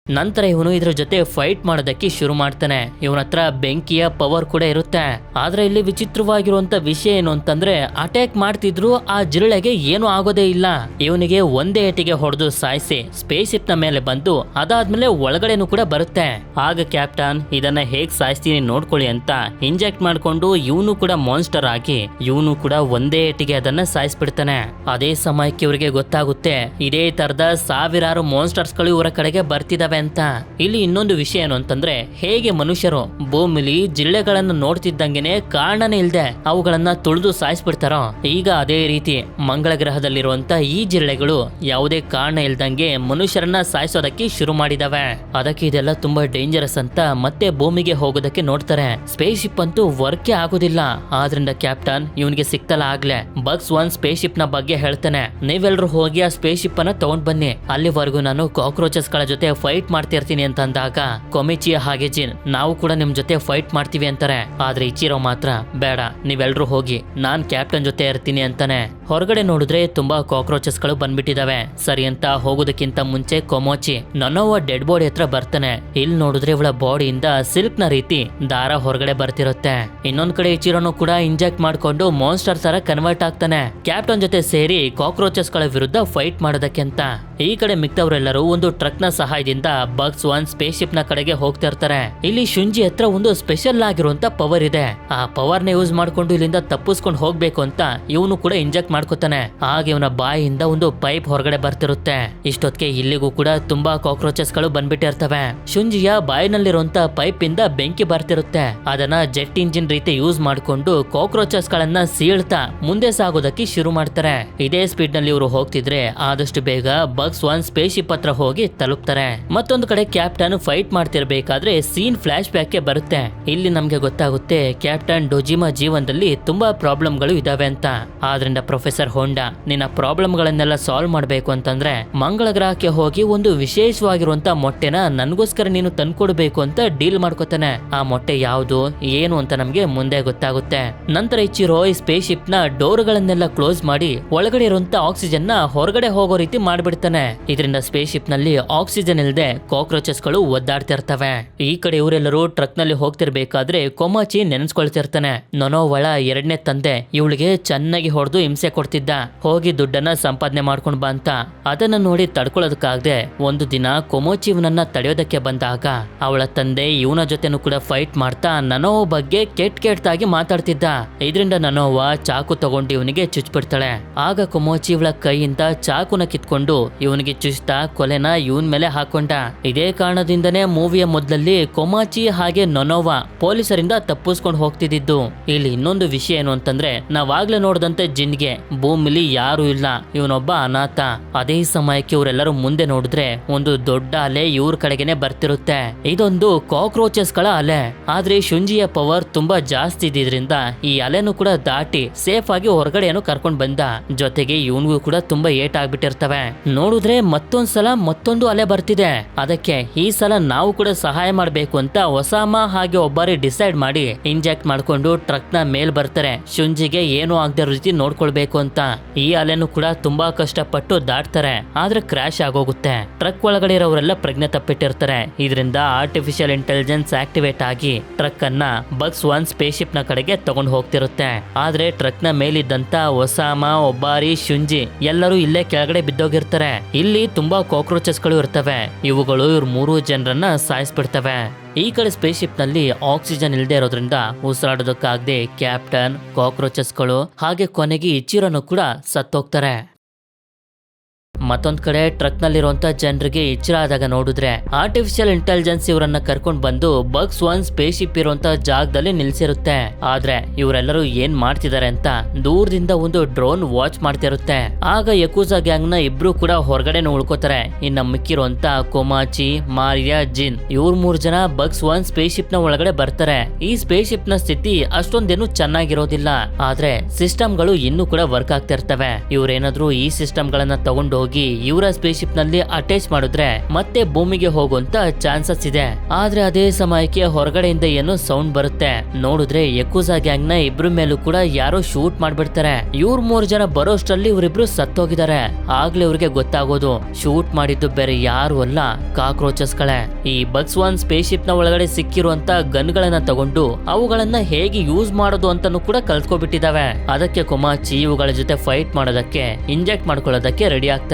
ನಂತರ ಇವನು ಇದ್ರ ಜೊತೆ ಫೈಟ್ ಮಾಡೋದಕ್ಕೆ ಶುರು ಮಾಡ್ತಾನೆ. ಇವನ ಹತ್ರ ಬೆಂಕಿಯ ಪವರ್ ಕೂಡ ಇರುತ್ತೆ. ಆದ್ರೆ ಇಲ್ಲಿ ವಿಚಿತ್ರವಾಗಿರುವಂತ ವಿಷಯ ಏನು ಅಂತಂದ್ರೆ ಅಟ್ಯಾಕ್ ಮಾಡ್ತಿದ್ರು ಆ ಜಿರಳೆಗೆ ಏನು ಆಗೋದೇ ಇಲ್ಲ. ಇವನಿಗೆ ಒಂದೇ ಏಟಿಗೆ ಹೊಡೆದು ಸಾಯಿಸಿ ಸ್ಪೇಸ್ ಶಿಪ್ ನ ಮೇಲೆ ಬಂದು ಅದಾದ್ಮೇಲೆ ಒಳಗಡೆನೂ ಕೂಡ ಬರುತ್ತೆ. ಆಗ ಕ್ಯಾಪ್ಟನ್ ಇದನ್ನ ಹೇಗ್ ಸಾಯಿಸ್ತೀನಿ ನೋಡ್ಕೊಳ್ಳಿ ಅಂತ ಇಂಜೆಕ್ಟ್ ಮಾಡ್ಕೊಂಡು ಇವನು ಕೂಡ ಮಾನ್ಸ್ಟರ್ ಆಗಿ ಇವನು ಕೂಡ ಒಂದೇ ಏಟಿಗೆ ಅದನ್ನ ಸಾಯಿಸ್ಬಿಡ್ತಾನೆ. ಅದೇ ಸಮಯಕ್ಕೆ ಇವರಿಗೆ ಗೊತ್ತಾಗುತ್ತೆ ಇದೇ ತರದ ಸಾವಿರಾರು ಮಾನ್ಸ್ಟರ್ಸ್ ಗಳು ಇವರ ಕಡೆಗೆ ಬರ್ತಿದಾವೆ ಅಂತ. ಇಲ್ಲಿ ಇನ್ನೊಂದು ವಿಷಯ ಏನು ಅಂತಂದ್ರೆ ಹೇಗೆ ಮನುಷ್ಯರು ಭೂಮಿಲಿ ಜಿಳ್ಳೆಗಳನ್ನು ನೋಡ್ತಿದ್ದಂಗೆನೆ ಕಾರಣನೇ ಇಲ್ದೆ ಅವುಗಳನ್ನ ತುಳಿದು ಸಾಯಿಸ್ಬಿಡ್ತಾರೋ, ಈಗ ಅದೇ ರೀತಿ ಮಂಗಳ ಗ್ರಹದಲ್ಲಿರುವಂತ ಈ ಜಿಳ್ಳೆಗಳು ಯಾವುದೇ ಕಾರಣ ಇಲ್ದಂಗೆ ಮನುಷ್ಯರನ್ನ ಸಾಯಿಸೋದಕ್ಕೆ ಶುರು ಮಾಡಿದಾವೆ. ಅದಕ್ಕೆ ಇದೆಲ್ಲ ತುಂಬಾ ಡೇಂಜರಸ್ ಅಂತ ಮತ್ತೆ ಭೂಮಿಗೆ ಹೋಗೋದಕ್ಕೆ ನೋಡ್ತಾರೆ. ಸ್ಪೇಸ್ ಶಿಪ್ ಅಂತೂ ವರ್ಕೇ ಆಗೋದಿಲ್ಲ. ಆದ್ರಿಂದ ಕ್ಯಾಪ್ಟನ್ ಇವನಿಗೆ ಸಿಕ್ತಲ್ಲ ಆಗ್ಲೇ ಬಗ್ಸ್ 1 ಸ್ಪೇಸ್ ಶಿಪ್ ನ ಬಗ್ಗೆ ಹೇಳ್ತಾನೆ, ನೀವೆಲ್ಲರೂ ಹೋಗಿ ಆ ಸ್ಪೇಸ್ ಶಿಪ್ ಅನ್ನ ತಗೊಂಡ್ ಬನ್ನಿ, ಅಲ್ಲಿವರೆಗೂ ನಾನು ಕಾಕ್ರೋಚಸ್ ಗಳ ಜೊತೆ ಫೈಟ್ ಮಾಡ್ತಿರ್ತೀನಿ ಅಂತ ಅಂದಾಗ ಕೊಮಿಚಿಯ ಹಾಗೆ ಜಿನ್ ನಾವು ಕೂಡ ನಿಮ್ ಜೊತೆ ಫೈಟ್ ಮಾಡ್ತೀವಿ ಅಂತಾರೆ. ಆದ್ರೆ ಇಚಿರೋ ಮಾತ್ರ ಬೇಡ, ನೀವೆಲ್ರೂ ಹೋಗಿ, ನಾನ್ ಕ್ಯಾಪ್ಟನ್ ಜೊತೆ ಇರ್ತೀನಿ ಅಂತಾನೆ. ಹೊರಗಡೆ ನೋಡಿದ್ರೆ ತುಂಬಾ ಕಾಕ್ರೋಚಸ್ ಗಳು ಬಂದ್ಬಿಟ್ಟಿದಾವೆ. ಸರಿ ಅಂತ ಹೋಗೋದಕ್ಕಿಂತ ಮುಂಚೆ ಕೊಮೋಚಿ ನೊನೋವಾ ಡೆಡ್ ಬಾಡಿ ಹತ್ರ ಬರ್ತಾನೆ. ಇಲ್ಲಿ ನೋಡಿದ್ರೆ ಇವಳ ಬಾಡಿಯಿಂದ ಸಿಲ್ಕ್ ನ ರೀತಿ ದಾರ ಹೊರಗಡೆ ಬರ್ತಿರುತ್ತೆ. ಇನ್ನೊಂದ್ ಕಡೆ ಇಚಿರೋನು ಕೂಡ ಇಂಜೆಕ್ಟ್ ಮಾಡ್ಕೊಂಡು ಮಾನ್ಸ್ಟರ್ ತರ ಕನ್ವರ್ಟ್ ಆಗ್ತಾನೆ. ಕ್ಯಾಪ್ಟನ್ ಜೊತೆ ಸೇರಿ ಕಾಕ್ರೋಚಸ್ ಗಳ ವಿರುದ್ಧ ಫೈಟ್ ಮಾಡೋದಕ್ಕೆ ಅಂತ. ಈ ಕಡೆ ಮಿಕ್ತವರೆಲ್ಲರೂ ಒಂದು ಟ್ರಕ್ ನ ಸಹಾಯದಿಂದ ಬಗ್ಸ್ 1 ಸ್ಪೇಸ್ ಶಿಪ್ ನ ಕಡೆಗೆ ಹೋಗ್ತಾ ಇರ್ತಾರೆ. ಇಲ್ಲಿ ಶುಂಜಿ ಹತ್ರ ಒಂದು ಸ್ಪೆಷಲ್ ಆಗಿರುವಂತ ಪವರ್ ಇದೆ. ಆ ಪವರ್ ನ ಯೂಸ್ ಮಾಡ್ಕೊಂಡು ಇಲ್ಲಿಂದ ತಪ್ಪಿಸ್ಕೊಂಡು ಹೋಗ್ಬೇಕು ಅಂತ ಇವನು ಕೂಡ ಇಂಜೆಕ್ಟ್ ಮಾಡ್ಕೋತಾನೆ. ಆಗ ಇವನ ಬಾಯಿಯಿಂದ ಒಂದು ಪೈಪ್ ಹೊರಗಡೆ ಬರ್ತಿರುತ್ತೆ. ಇಷ್ಟೊತ್ತಿಗೆ ಇಲ್ಲಿಗೂ ಕೂಡ ತುಂಬಾ ಕಾಕ್ರೋಚಸ್ ಗಳು ಬಂದ್ಬಿಟ್ಟಿರ್ತವೆ. ಶುಂಜಿಯ ಬಾಯಿನಲ್ಲಿರುವಂತ ಪೈಪ್ ಇಂದ ಬೆಂಕಿ ಬರ್ತಿರುತ್ತೆ. ಅದನ್ನ ಜೆಟ್ ಇಂಜಿನ್ ರೀತಿ ಯೂಸ್ ಮಾಡ್ಕೊಂಡು ಕಾಕ್ರೋಚಸ್ ಗಳನ್ನ ಸೀಳ್ತಾ ಮುಂದೆ ಸಾಗೋದಕ್ಕೆ ಶುರು ಮಾಡ್ತಾರೆ. ಇದೇ ಸ್ಪೀಡ್ ನಲ್ಲಿ ಇವರು ಹೋಗ್ತಿದ್ರೆ ಆದಷ್ಟು ಬೇಗ ಬಗ್ಸ್ 1 ಸ್ಪೇಸ್ ಶಿಪ್ ಹತ್ರ ಹೋಗಿ ತಲುಪ್ತಾರೆ. ಮತ್ತೊಂದು ಕಡೆ ಕ್ಯಾಪ್ಟನ್ ಫೈಟ್ ಮಾಡ್ತಿರ್ಬೇಕಾದ್ರೆ ಸೀನ್ ಫ್ಲಾಶ್ ಬ್ಯಾಕ್ ಬರುತ್ತೆ. ಇಲ್ಲಿ ನಮ್ಗೆ ಗೊತ್ತಾಗುತ್ತೆ ಕ್ಯಾಪ್ಟನ್ ಡೊಜಿಮಾ ಜೀವನದಲ್ಲಿ ತುಂಬಾ ಪ್ರಾಬ್ಲಮ್ಗಳು ಇದಾವೆ ಅಂತ. ಆದ್ರಿಂದ ಪ್ರೊಫೆಸರ್ ಹೋಂಡಾ ನಿನ್ನ ಪ್ರಾಬ್ಲಮ್ ಗಳನ್ನೆಲ್ಲ ಸಾಲ್ವ್ ಮಾಡ್ಬೇಕು ಅಂತಂದ್ರೆ ಮಂಗಳ ಗ್ರಹಕ್ಕೆ ಹೋಗಿ ಒಂದು ವಿಶೇಷವಾಗಿರುವಂತ ಮೊಟ್ಟೆನ ನನ್ಗೋಸ್ಕರ ನೀನು ತಂದ್ಕೊಡ್ಬೇಕು ಅಂತ ಡೀಲ್ ಮಾಡ್ಕೋತಾನೆ. ಆ ಮೊಟ್ಟೆ ಯಾವುದು ಏನು ಅಂತ ನಮ್ಗೆ ಮುಂದೆ ಗೊತ್ತಾಗುತ್ತೆ. ನಂತರ ಇಚಿರೋ ಈ ಸ್ಪೇಸ್ ಶಿಪ್ ನ ಡೋರ್ ಗಳನ್ನೆಲ್ಲ ಕ್ಲೋಸ್ ಮಾಡಿ ಒಳಗಡೆ ಇರುವಂತ ಆಕ್ಸಿಜನ್ ನ ಹೊರಗಡೆ ಹೋಗೋ ರೀತಿ ಮಾಡ್ಬಿಡ್ತಾನೆ. ಇದರಿಂದ ಸ್ಪೇಸ್ ಶಿಪ್ ನಲ್ಲಿ ಆಕ್ಸಿಜನ್ ಇಲ್ಲದೆ ಕಾಕ್ರೋಚಸ್ ಗಳು ಒದ್ದಾಡ್ತಿರ್ತವೆ. ಈ ಕಡೆ ಇವರೆಲ್ಲರೂ ಟ್ರಕ್ ನಲ್ಲಿ ಹೋಗ್ತಿರ್ಬೇಕಾದ್ರೆ ಕೊಮಾಚಿ ನೆನೆಸ್ಕೊಳ್ತಿರ್ತಾನೆ. ನೊನೋವಳ ಎರಡನೇ ತಂದೆ ಇವಳಿಗೆ ಚೆನ್ನಾಗಿ ಹೊಡೆದು ಹಿಂಸೆ ಕೊಡ್ತಿದ್ದ, ಹೋಗಿ ದುಡ್ಡನ್ನ ಸಂಪಾದನೆ ಮಾಡ್ಕೊಂಡ್ ಬಾ ಅಂತ. ಅದನ್ನ ನೋಡಿ ತಡ್ಕೊಳ್ಳೋದಕ್ಕಾಗದೆ ಒಂದು ದಿನ ಕೊಮೋಚಿ ಇವನನ್ನ ತಡೆಯೋದಕ್ಕೆ ಬಂದಾಗ ಅವಳ ತಂದೆ ಇವನ ಜೊತೆನೂ ಕೂಡ ಫೈಟ್ ಮಾಡ್ತಾ ನನೋವ ಬಗ್ಗೆ ಕೆಟ್ಟಾಗಿ ಮಾತಾಡ್ತಿದ್ದ. ಇದರಿಂದ ನನೋವ ಚಾಕು ತಗೊಂಡು ಇವನಿಗೆ ಚುಚ್ಬಿಡ್ತಾಳೆ. ಆಗ ಕೊಮೋಚಿ ಇವಳ ಕೈಯಿಂದ ಚಾಕುನ ಕಿತ್ಕೊಂಡು ಇವನಿಗೆ ಚುಚ್ತಾ ಕೊಲೆನ ಇವನ್ ಮೇಲೆ ಹಾಕೊಂಡ. ಇದೇ ಕಾರಣದಿಂದನೇ ಮೂವಿಯ ಮೊದಲಲ್ಲಿ ಕೊಮಾಚಿ ಹಾಗೆ ನೊನೋವ ಪೊಲೀಸರಿಂದ ತಪ್ಪಿಸ್ಕೊಂಡು ಹೋಗ್ತಿದ್ದು. ಇಲ್ಲಿ ಇನ್ನೊಂದು ವಿಷಯ ಏನು ಅಂತಂದ್ರೆ ನಾವಾಗ್ಲೇ ನೋಡಿದಂತೆ ಜಿನ್ಗೆ ಭೂಮಿಲಿ ಯಾರು ಇಲ್ಲ, ಇವನೊಬ್ಬ ಅನಾಥ. ಅದೇ ಸಮಯಕ್ಕೆ ಇವರೆಲ್ಲರೂ ಮುಂದೆ ನೋಡಿದ್ರೆ ಒಂದು ದೊಡ್ಡ ಅಲೆ ಇವ್ರ ಕಡೆಗೆನೆ ಬರ್ತಿರುತ್ತೆ. ಇದೊಂದು ಕಾಕ್ರೋಚಸ್ ಗಳ ಅಲೆ. ಆದ್ರೆ ಶುಂಜಿಯ ಪವರ್ ತುಂಬಾ ಜಾಸ್ತಿ ಇದ್ದಿದ್ರಿಂದ ಈ ಅಲೆನೂ ಕೂಡ ದಾಟಿ ಸೇಫ್ ಆಗಿ ಹೊರಗಡೆ ಏನೋ ಕರ್ಕೊಂಡ್ ಬಂದ. ಜೊತೆಗೆ ಇವನ್ಗೂ ಕೂಡ ತುಂಬಾ ಏಟ್ ಆಗ್ಬಿಟ್ಟಿರ್ತವೆ. ನೋಡಿದ್ರೆ ಮತ್ತೊಂದ್ಸಲ ಮತ್ತೊಂದು ಅಲೆ ಬರ್ತಿದೆ. ಅದಕ್ಕೆ ಈ ಸಲ ನಾವು ಕೂಡ ಸಹಾಯ ಮಾಡ್ಬೇಕು ಅಂತ ಒಸಾಮ ಹಾಗೆ ಒಬ್ಬರೇ ಡಿಸೈಡ್ ಮಾಡಿ ಇಂಜೆಕ್ಟ್ ಮಾಡ್ಕೊಂಡು ಟ್ರಕ್ ನ ಮೇಲ್ ಬರ್ತಾರೆ. ಶುಂಜಿಗೆ ಏನು ಆಗದೆ ರೀತಿ ನೋಡ್ಕೊಳ್ಬೇಕು ಅಂತ. ಈ ಅಲೆನೂ ಕೂಡ ತುಂಬಾ ಕಷ್ಟಪಟ್ಟು ದಾಟ್ತಾರೆ. ಆದ್ರೆ ಕ್ರಾಶ್ ಆಗೋಗುತ್ತೆ. ಟ್ರಕ್ ಒಳಗಡೆ ಇರೋರೆಲ್ಲ ಪ್ರಜ್ಞೆ ತಪ್ಪಿಟ್ಟಿರ್ತಾರೆ. ಇದರಿಂದ ಆರ್ಟಿಫಿಷಿಯಲ್ ಇಂಟೆಲಿಜೆನ್ಸ್ ಆಕ್ಟಿವೇಟ್ ಆಗಿ ಟ್ರಕ್ ಅನ್ನ ಬಗ್ಸ್ ಒನ್ ಸ್ಪೇಸ್ ಶಿಪ್ ನ ಕಡೆಗೆ ತಗೊಂಡು ಹೋಗ್ತಿರುತ್ತೆ. ಆದ್ರೆ ಟ್ರಕ್ ನ ಮೇಲಿದ್ದಂತ ಒಸಾಮ ಒಬ್ಬಾರಿ ಶುಂಜಿ ಎಲ್ಲರೂ ಇಲ್ಲೇ ಕೆಳಗಡೆ ಬಿದ್ದೋಗಿರ್ತಾರೆ. ಇಲ್ಲಿ ತುಂಬಾ ಕಾಕ್ರೋಚಸ್ ಗಳು ಇರ್ತವೆ. ಇವುಗಳು ಇವ್ರ 3 ಜನರನ್ನ ಸಾಯಿಸ್ಬಿಡ್ತವೆ. ಈ ಕಡೆ ಸ್ಪೇಸ್ ಶಿಪ್ ನಲ್ಲಿ ಆಕ್ಸಿಜನ್ ಇಲ್ಲದೆ ಇರೋದ್ರಿಂದ ಉಸಿರಾಡೋದಕ್ಕಾಗದೆ ಕ್ಯಾಪ್ಟನ್, ಕಾಕ್ರೋಚಸ್ ಗಳು ಹಾಗೆ ಕೊನೆಗೆ ಇಚಿರೋನು ಕೂಡ ಸತ್ತೋಗ್ತಾರೆ. ಮತ್ತೊಂದ್ ಕಡೆ ಟ್ರಕ್ ನಲ್ಲಿರುವಂತ ಜನರಿಗೆ ಎಚ್ಚರ ಆದಾಗ ನೋಡಿದ್ರೆ ಆರ್ಟಿಫಿಷಿಯಲ್ ಇಂಟೆಲಿಜೆನ್ಸ್ ಇವರನ್ನ ಕರ್ಕೊಂಡ್ ಬಂದು ಬಗ್ಸ್ ಒನ್ ಸ್ಪೇಸ್ ಶಿಪ್ ಇರುವಂತ ಜಾಗದಲ್ಲಿ ನಿಲ್ಸಿರುತ್ತೆ. ಆದ್ರೆ ಇವರೆಲ್ಲರೂ ಏನ್ ಮಾಡ್ತಿದ್ದಾರೆ ಅಂತ ದೂರದಿಂದ ಒಂದು ಡ್ರೋನ್ ವಾಚ್ ಮಾಡ್ತಿರುತ್ತೆ. ಆಗ ಯಕೂಜಾ ಗ್ಯಾಂಗ್ ನ ಇಬ್ರು ಕೂಡ ಹೊರಗಡೆ ಉಳ್ಕೋತಾರೆ. ಇನ್ನ ಮಿಕ್ಕಿರುವಂತ ಕೊಮಾಚಿ, ಮಾರಿಯಾ, ಜಿನ್ ಇವ್ರ 3 ಜನ ಬಗ್ಸ್ ಒನ್ ಸ್ಪೇಸ್ ಶಿಪ್ ನ ಒಳಗಡೆ ಬರ್ತಾರೆ. ಈ ಸ್ಪೇಸ್ ಶಿಪ್ ನ ಸ್ಥಿತಿ ಅಷ್ಟೊಂದೇನು ಚೆನ್ನಾಗಿರೋದಿಲ್ಲ. ಆದ್ರೆ ಸಿಸ್ಟಮ್ ಗಳು ಇನ್ನೂ ಕೂಡ ವರ್ಕ್ ಆಗ್ತಾ ಇರ್ತವೆ. ಇವ್ರೇನಾದ್ರೂ ಈ ಸಿಸ್ಟಮ್ ಗಳನ್ನ ತಗೊಂಡು ಹೋಗಿ ಇವರ ಸ್ಪೇಸ್ ಶಿಪ್ ನಲ್ಲಿ ಅಟ್ಯಾಚ್ ಮಾಡಿದ್ರೆ ಮತ್ತೆ ಭೂಮಿಗೆ ಹೋಗುವಂತ ಚಾನ್ಸಸ್ ಇದೆ. ಆದ್ರೆ ಅದೇ ಸಮಯಕ್ಕೆ ಹೊರಗಡೆಯಿಂದ ಏನೋ ಸೌಂಡ್ ಬರುತ್ತೆ. ನೋಡಿದ್ರೆ ಯಕೂಜಾ ಗ್ಯಾಂಗ್ ನ ಇಬ್ರು ಮೇಲೂ ಕೂಡ ಯಾರೋ ಶೂಟ್ ಮಾಡ್ಬಿಡ್ತಾರೆ. ಇವ್ರ 3 ಜನ ಬರೋಷ್ಟರಲ್ಲಿ ಇವರಿಬ್ರು ಸತ್ತೋಗಿದ್ದಾರೆ. ಆಗ್ಲೇ ಇವ್ರಿಗೆ ಗೊತ್ತಾಗೋದು ಶೂಟ್ ಮಾಡಿದ್ದು ಬೇರೆ ಯಾರು ಅಲ್ಲ, ಕಾಕ್ರೋಚಸ್ ಗಳೇ. ಈ ಬಗ್ಸ್ ಒನ್ ಸ್ಪೇಸ್ ಶಿಪ್ ನ ಒಳಗಡೆ ಸಿಕ್ಕಿರುವಂತ ಗನ್ ಗಳನ್ನ ತಗೊಂಡು ಅವುಗಳನ್ನ ಹೇಗೆ ಯೂಸ್ ಮಾಡೋದು ಅಂತಾನು ಕೂಡ ಕಲ್ತ್ಕೊಬಿಟ್ಟಿದಾವೆ. ಅದಕ್ಕೆ ಕೊಮಾಚಿ ಇವುಗಳ ಜೊತೆ ಫೈಟ್ ಮಾಡೋದಕ್ಕೆ ಇಂಜೆಕ್ಟ್ ಮಾಡ್ಕೊಳ್ಳೋದಕ್ಕೆ ರೆಡಿ ಆಗ್ತಾನೆ.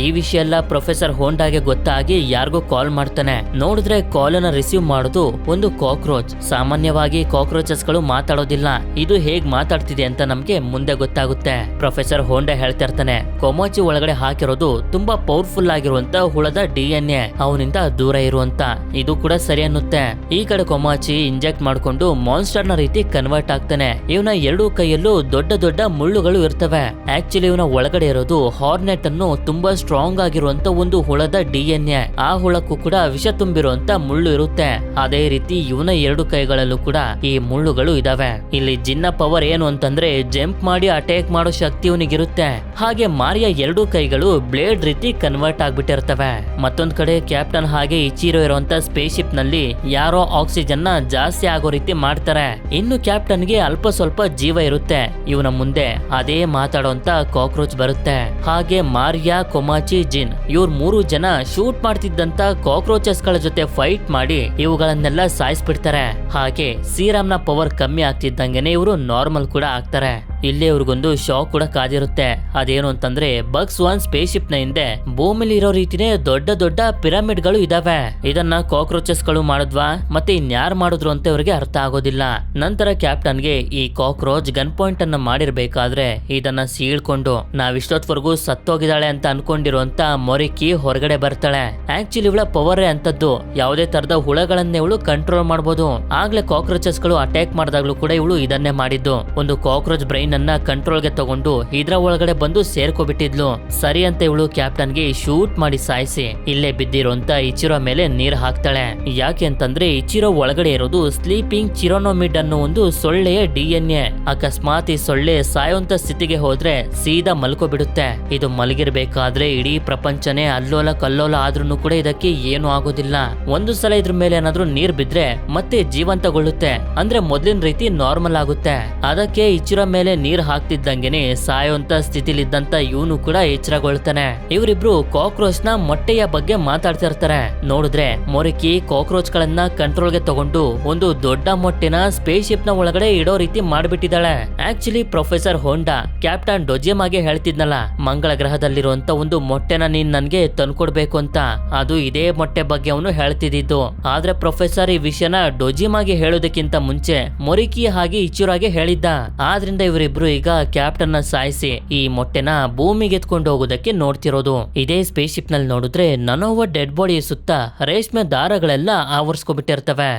ಈ ವಿಷಯ ಎಲ್ಲ ಪ್ರೊಫೆಸರ್ ಹೋಂಡಾಗೆ ಗೊತ್ತಾಗಿ ಯಾರಿಗೂ ಕಾಲ್ ಮಾಡ್ತಾನೆ. ನೋಡಿದ್ರೆ ಕಾಲ್ ಅನ್ನ ರಿಸೀವ್ ಮಾಡೋದು ಒಂದು ಕಾಕ್ರೋಚ್. ಸಾಮಾನ್ಯವಾಗಿ ಕಾಕ್ರೋಚಸ್ ಗಳು ಮಾತಾಡೋದಿಲ್ಲ. ಇದು ಹೇಗ್ ಮಾತಾಡ್ತಿದೆ ಅಂತ ನಮ್ಗೆ ಮುಂದೆ ಗೊತ್ತಾಗುತ್ತೆ. ಪ್ರೊಫೆಸರ್ ಹೋಂಡಾ ಹೇಳ್ತಾ ಇರ್ತಾನೆ, ಕೊಮಾಚಿ ಒಳಗಡೆ ಹಾಕಿರೋದು ತುಂಬಾ ಪವರ್ಫುಲ್ ಆಗಿರುವಂತ ಹುಳದ DNA, ಅವನಿಂದ ದೂರ ಇರುವಂತ. ಇದು ಕೂಡ ಸರಿ ಅನ್ನುತ್ತೆ. ಈ ಕಡೆ ಕೊಮಾಚಿ ಇಂಜೆಕ್ಟ್ ಮಾಡ್ಕೊಂಡು ಮಾನ್ಸ್ಟರ್ ನ ರೀತಿ ಕನ್ವರ್ಟ್ ಆಗ್ತಾನೆ. ಇವನ 2 ಕೈಯಲ್ಲೂ ದೊಡ್ಡ ದೊಡ್ಡ ಮುಳ್ಳುಗಳು ಇರ್ತವೆ. ಆಕ್ಚುಲಿ ಇವನ ಒಳಗಡೆ ಇರೋದು ಹಾರ್ನೆಟ್ ಅನ್ನು ತುಂಬಾ ಸ್ಟ್ರಾಂಗ್ ಆಗಿರುವಂತ ಒಂದು ಹುಳದ DNA. ಆ ಹುಳಕ್ಕೂ ಕೂಡ ವಿಷ ತುಂಬಿರುವಂತ ಮುಳ್ಳು ಇರುತ್ತೆ. ಅದೇ ರೀತಿ ಇವನ 2 ಕೈಗಳಲ್ಲೂ ಕೂಡ ಈ ಮುಳ್ಳುಗಳು ಇದಾವೆ. ಇಲ್ಲಿ ಜಿನ್ನ ಪವರ್ ಏನು ಅಂತಂದ್ರೆ ಜಂಪ್ ಮಾಡಿ ಅಟ್ಯಾಕ್ ಮಾಡೋ ಶಕ್ತಿ ಇವನಿಗಿರುತ್ತೆ. ಹಾಗೆ ಮಾರಿಯ 2 ಕೈಗಳು ಬ್ಲೇಡ್ ರೀತಿ ಕನ್ವರ್ಟ್ ಆಗ್ಬಿಟ್ಟಿರ್ತವೆ. ಮತ್ತೊಂದ್ ಕಡೆ ಕ್ಯಾಪ್ಟನ್ ಹಾಗೆ ಇಚಿರೋ ಇರುವಂತ ಸ್ಪೇಸ್ ಶಿಪ್ ನಲ್ಲಿ ಯಾರೋ ಆಕ್ಸಿಜನ್ ನ ಜಾಸ್ತಿ ಆಗೋ ರೀತಿ ಮಾಡ್ತಾರೆ. ಇನ್ನು ಕ್ಯಾಪ್ಟನ್ ಗೆ ಅಲ್ಪ ಸ್ವಲ್ಪ ಜೀವ ಇರುತ್ತೆ. ಇವನ ಮುಂದೆ ಅದೇ ಮಾತಾಡೋಂತ ಕಾಕ್ರೋಚ್ ಬರುತ್ತೆ. ಹಾಗೆ ಮಾರಿಯಾ, ಕೊಮಾಚಿ, ಜಿನ್ ಇವ್ರ 3 ಜನ ಶೂಟ್ ಮಾಡ್ತಿದ್ದಂತ ಕಾಕ್ರೋಚಸ್ ಗಳ ಜೊತೆ ಫೈಟ್ ಮಾಡಿ ಇವುಗಳನ್ನೆಲ್ಲ ಸಾಯಿಸ್ಬಿಡ್ತಾರೆ. ಹಾಗೆ ಸೀರಾಮ್ ನ ಪವರ್ ಕಮ್ಮಿ ಆಗ್ತಿದ್ದಂಗೆನೆ ಇವರು ನಾರ್ಮಲ್ ಕೂಡ ಆಗ್ತಾರೆ. ಇಲ್ಲಿ ಇವ್ರಿಗೊಂದು ಶಾಕ್ ಕೂಡ ಕಾದಿರುತ್ತೆ. ಅದೇನು ಅಂತಂದ್ರೆ ಬಗ್ಸ್ ಒನ್ ಸ್ಪೇಸ್ ಶಿಪ್ ನ ಹಿಂದೆ ಭೂಮಿಲಿ ಇರೋ ರೀತಿನೇ ದೊಡ್ಡ ದೊಡ್ಡ ಪಿರಮಿಡ್ ಗಳು ಇದಾವೆ. ಇದನ್ನ ಕಾಕ್ರೋಚಸ್ ಗಳು ಮಾಡಿದ್ವಾ ಮತ್ತೆ ಇನ್ಯಾರು ಮಾಡಿದ್ರು ಅಂತ ಇವ್ರಿಗೆ ಅರ್ಥ ಆಗೋದಿಲ್ಲ. ನಂತರ ಕ್ಯಾಪ್ಟನ್ ಗೆ ಈ ಕಾಕ್ರೋಚ್ ಗನ್ ಪಾಯಿಂಟ್ ಅನ್ನ ಮಾಡಿರ್ಬೇಕಾದ್ರೆ ಇದನ್ನ ಸೀಳ್ಕೊಂಡು ನಾವಿಷ್ಟೊತ್ವರೆಗೂ ಸತ್ತೋಗಿದ್ದಾಳೆ ಅಂತ ಅನ್ಕೊಂಡಿರುವಂತ ಮೊರಿಕಿ ಹೊರಗಡೆ ಬರ್ತಾಳೆ. ಆಕ್ಚುಲಿ ಇವಳ ಪವರ್ ಅಂತದ್ದು ಯಾವುದೇ ತರದ ಹುಳಗಳನ್ನ ಇವಳು ಕಂಟ್ರೋಲ್ ಮಾಡಬಹುದು. ಆಗ್ಲೇ ಕಾಕ್ರೋಚಸ್ ಗಳು ಅಟ್ಯಾಕ್ ಮಾಡಿದಾಗ್ಲೂ ಕೂಡ ಇವಳು ಇದನ್ನೇ ಮಾಡಿದ್ದು. ಒಂದು ಕಾಕ್ರೋಚ್ ಬ್ರೈನ್ ಮೈನ್ ಅನ್ನ ಕಂಟ್ರೋಲ್ಗೆ ತಗೊಂಡು ಇದ್ರ ಒಳಗಡೆ ಬಂದು ಸೇರ್ಕೊಬಿಟ್ಟಿದ್ಲು. ಸರಿ ಅಂತ ಇವಳು ಕ್ಯಾಪ್ಟನ್ಗೆ ಶೂಟ್ ಮಾಡಿ ಸಾಯಿಸಿ ಇಲ್ಲೇ ಬಿದ್ದಿರೋಂತ ಇಚಿರೋ ಮೇಲೆ ನೀರ್ ಹಾಕ್ತಾಳೆ. ಯಾಕೆ ಅಂತಂದ್ರೆ ಇಚಿರೋ ಒಳಗಡೆ ಇರೋದು ಸ್ಲೀಪಿಂಗ್ ಚಿರೋನೋಮಿಡ್ ಅನ್ನೋ ಒಂದು ಸೊಳ್ಳೆಯ DNA. ಅಕಸ್ಮಾತ್ ಈ ಸೊಳ್ಳೆ ಸಾಯೋಂತ ಸ್ಥಿತಿಗೆ ಹೋದ್ರೆ ಸೀದಾ ಮಲ್ಕೋಬಿಡುತ್ತೆ. ಇದು ಮಲಗಿರ್ಬೇಕಾದ್ರೆ ಇಡೀ ಪ್ರಪಂಚನೇ ಅಲ್ಲೋಲ ಕಲ್ಲೋಲ ಆದ್ರೂ ಕೂಡ ಇದಕ್ಕೆ ಏನು ಆಗೋದಿಲ್ಲ. ಒಂದು ಸಲ ಇದ್ರ ಮೇಲೆ ಏನಾದ್ರೂ ನೀರ್ ಬಿದ್ರೆ ಮತ್ತೆ ಜೀವಂತಗೊಳ್ಳುತ್ತೆ, ಅಂದ್ರೆ ಮೊದ್ಲಿನ ರೀತಿ ನಾರ್ಮಲ್ ಆಗುತ್ತೆ. ಅದಕ್ಕೆ ಇಚಿರೋ ಮೇಲೆ ನೀರ್ ಹಾಕ್ತಿದ್ದಂಗೆನೆ ಸಾಯೋಂತ ಸ್ಥಿತಿಲಿದ್ದಂತ ಇವನು ಕೂಡ ಎಚ್ಚರಗೊಳ್ತಾನೆ. ಇವರಿಬ್ರು ಕಾಕ್ರೋಚ್ ನ ಮೊಟ್ಟೆಯ ಬಗ್ಗೆ ಮಾತಾಡ್ತಿರ್ತಾರೆ. ನೋಡಿದ್ರೆ ಮೊರಿಕಿ ಕಾಕ್ರೋಚ್ ಗಳನ್ನ ಕಂಟ್ರೋಲ್ಗೆ ತಗೊಂಡು ಒಂದು ದೊಡ್ಡ ಮೊಟ್ಟೆನ ಸ್ಪೇಸ್ ಶಿಪ್ ನ ಒಳಗಡೆ ಇಡೋ ರೀತಿ ಮಾಡ್ಬಿಟ್ಟಿದ್ದಾಳೆ. ಆಕ್ಚುಲಿ ಪ್ರೊಫೆಸರ್ ಹೋಂಡಾ ಕ್ಯಾಪ್ಟನ್ ಡೊಜೆಮಾಗೆ ಹೇಳ್ತಿದ್ನಲ್ಲ, ಮಂಗಳ ಗ್ರಹದಲ್ಲಿರುವಂತ ಒಂದು ಮೊಟ್ಟೆನ ನೀನ್ ನನ್ಗೆ ತಂದ್ಕೊಡ್ಬೇಕು ಅಂತ. ಅದು ಇದೇ ಮೊಟ್ಟೆ ಬಗ್ಗೆ ಅವನು ಹೇಳ್ತಿದ್ದು. ಆದ್ರೆ ಪ್ರೊಫೆಸರ್ ಈ ವಿಷಯನ ಡೊಜಿಮಾಗೆ ಹೇಳೋದಕ್ಕಿಂತ ಮುಂಚೆ ಮೊರಿಕಿ ಹಾಗೆ ಇಚುರಾಗೆ ಹೇಳಿದ್ದ. ಆದ್ರಿಂದ ಇವರಿಬ್ರು ಈಗ ಕ್ಯಾಪ್ಟನ್ ನ ಸಾಯಿಸಿ ಈ ಮೊಟ್ಟೆನ ಭೂಮಿಗೆ ಎತ್ಕೊಂಡು ಹೋಗೋದಕ್ಕೆ ನೋಡ್ತಿರೋದು. ಇದೇ ಸ್ಪೇಸ್ ಶಿಪ್ ನಲ್ಲಿ ನೋಡಿದ್ರೆ ನನೋವ ಡೆಡ್ ಬಾಡಿ ಸುತ್ತ ರೇಷ್ಮೆ ದಾರಗಳೆಲ್ಲ ಆವರಿಸ್ಕೊಬಿಟ್ಟಿರ್ತವೆ.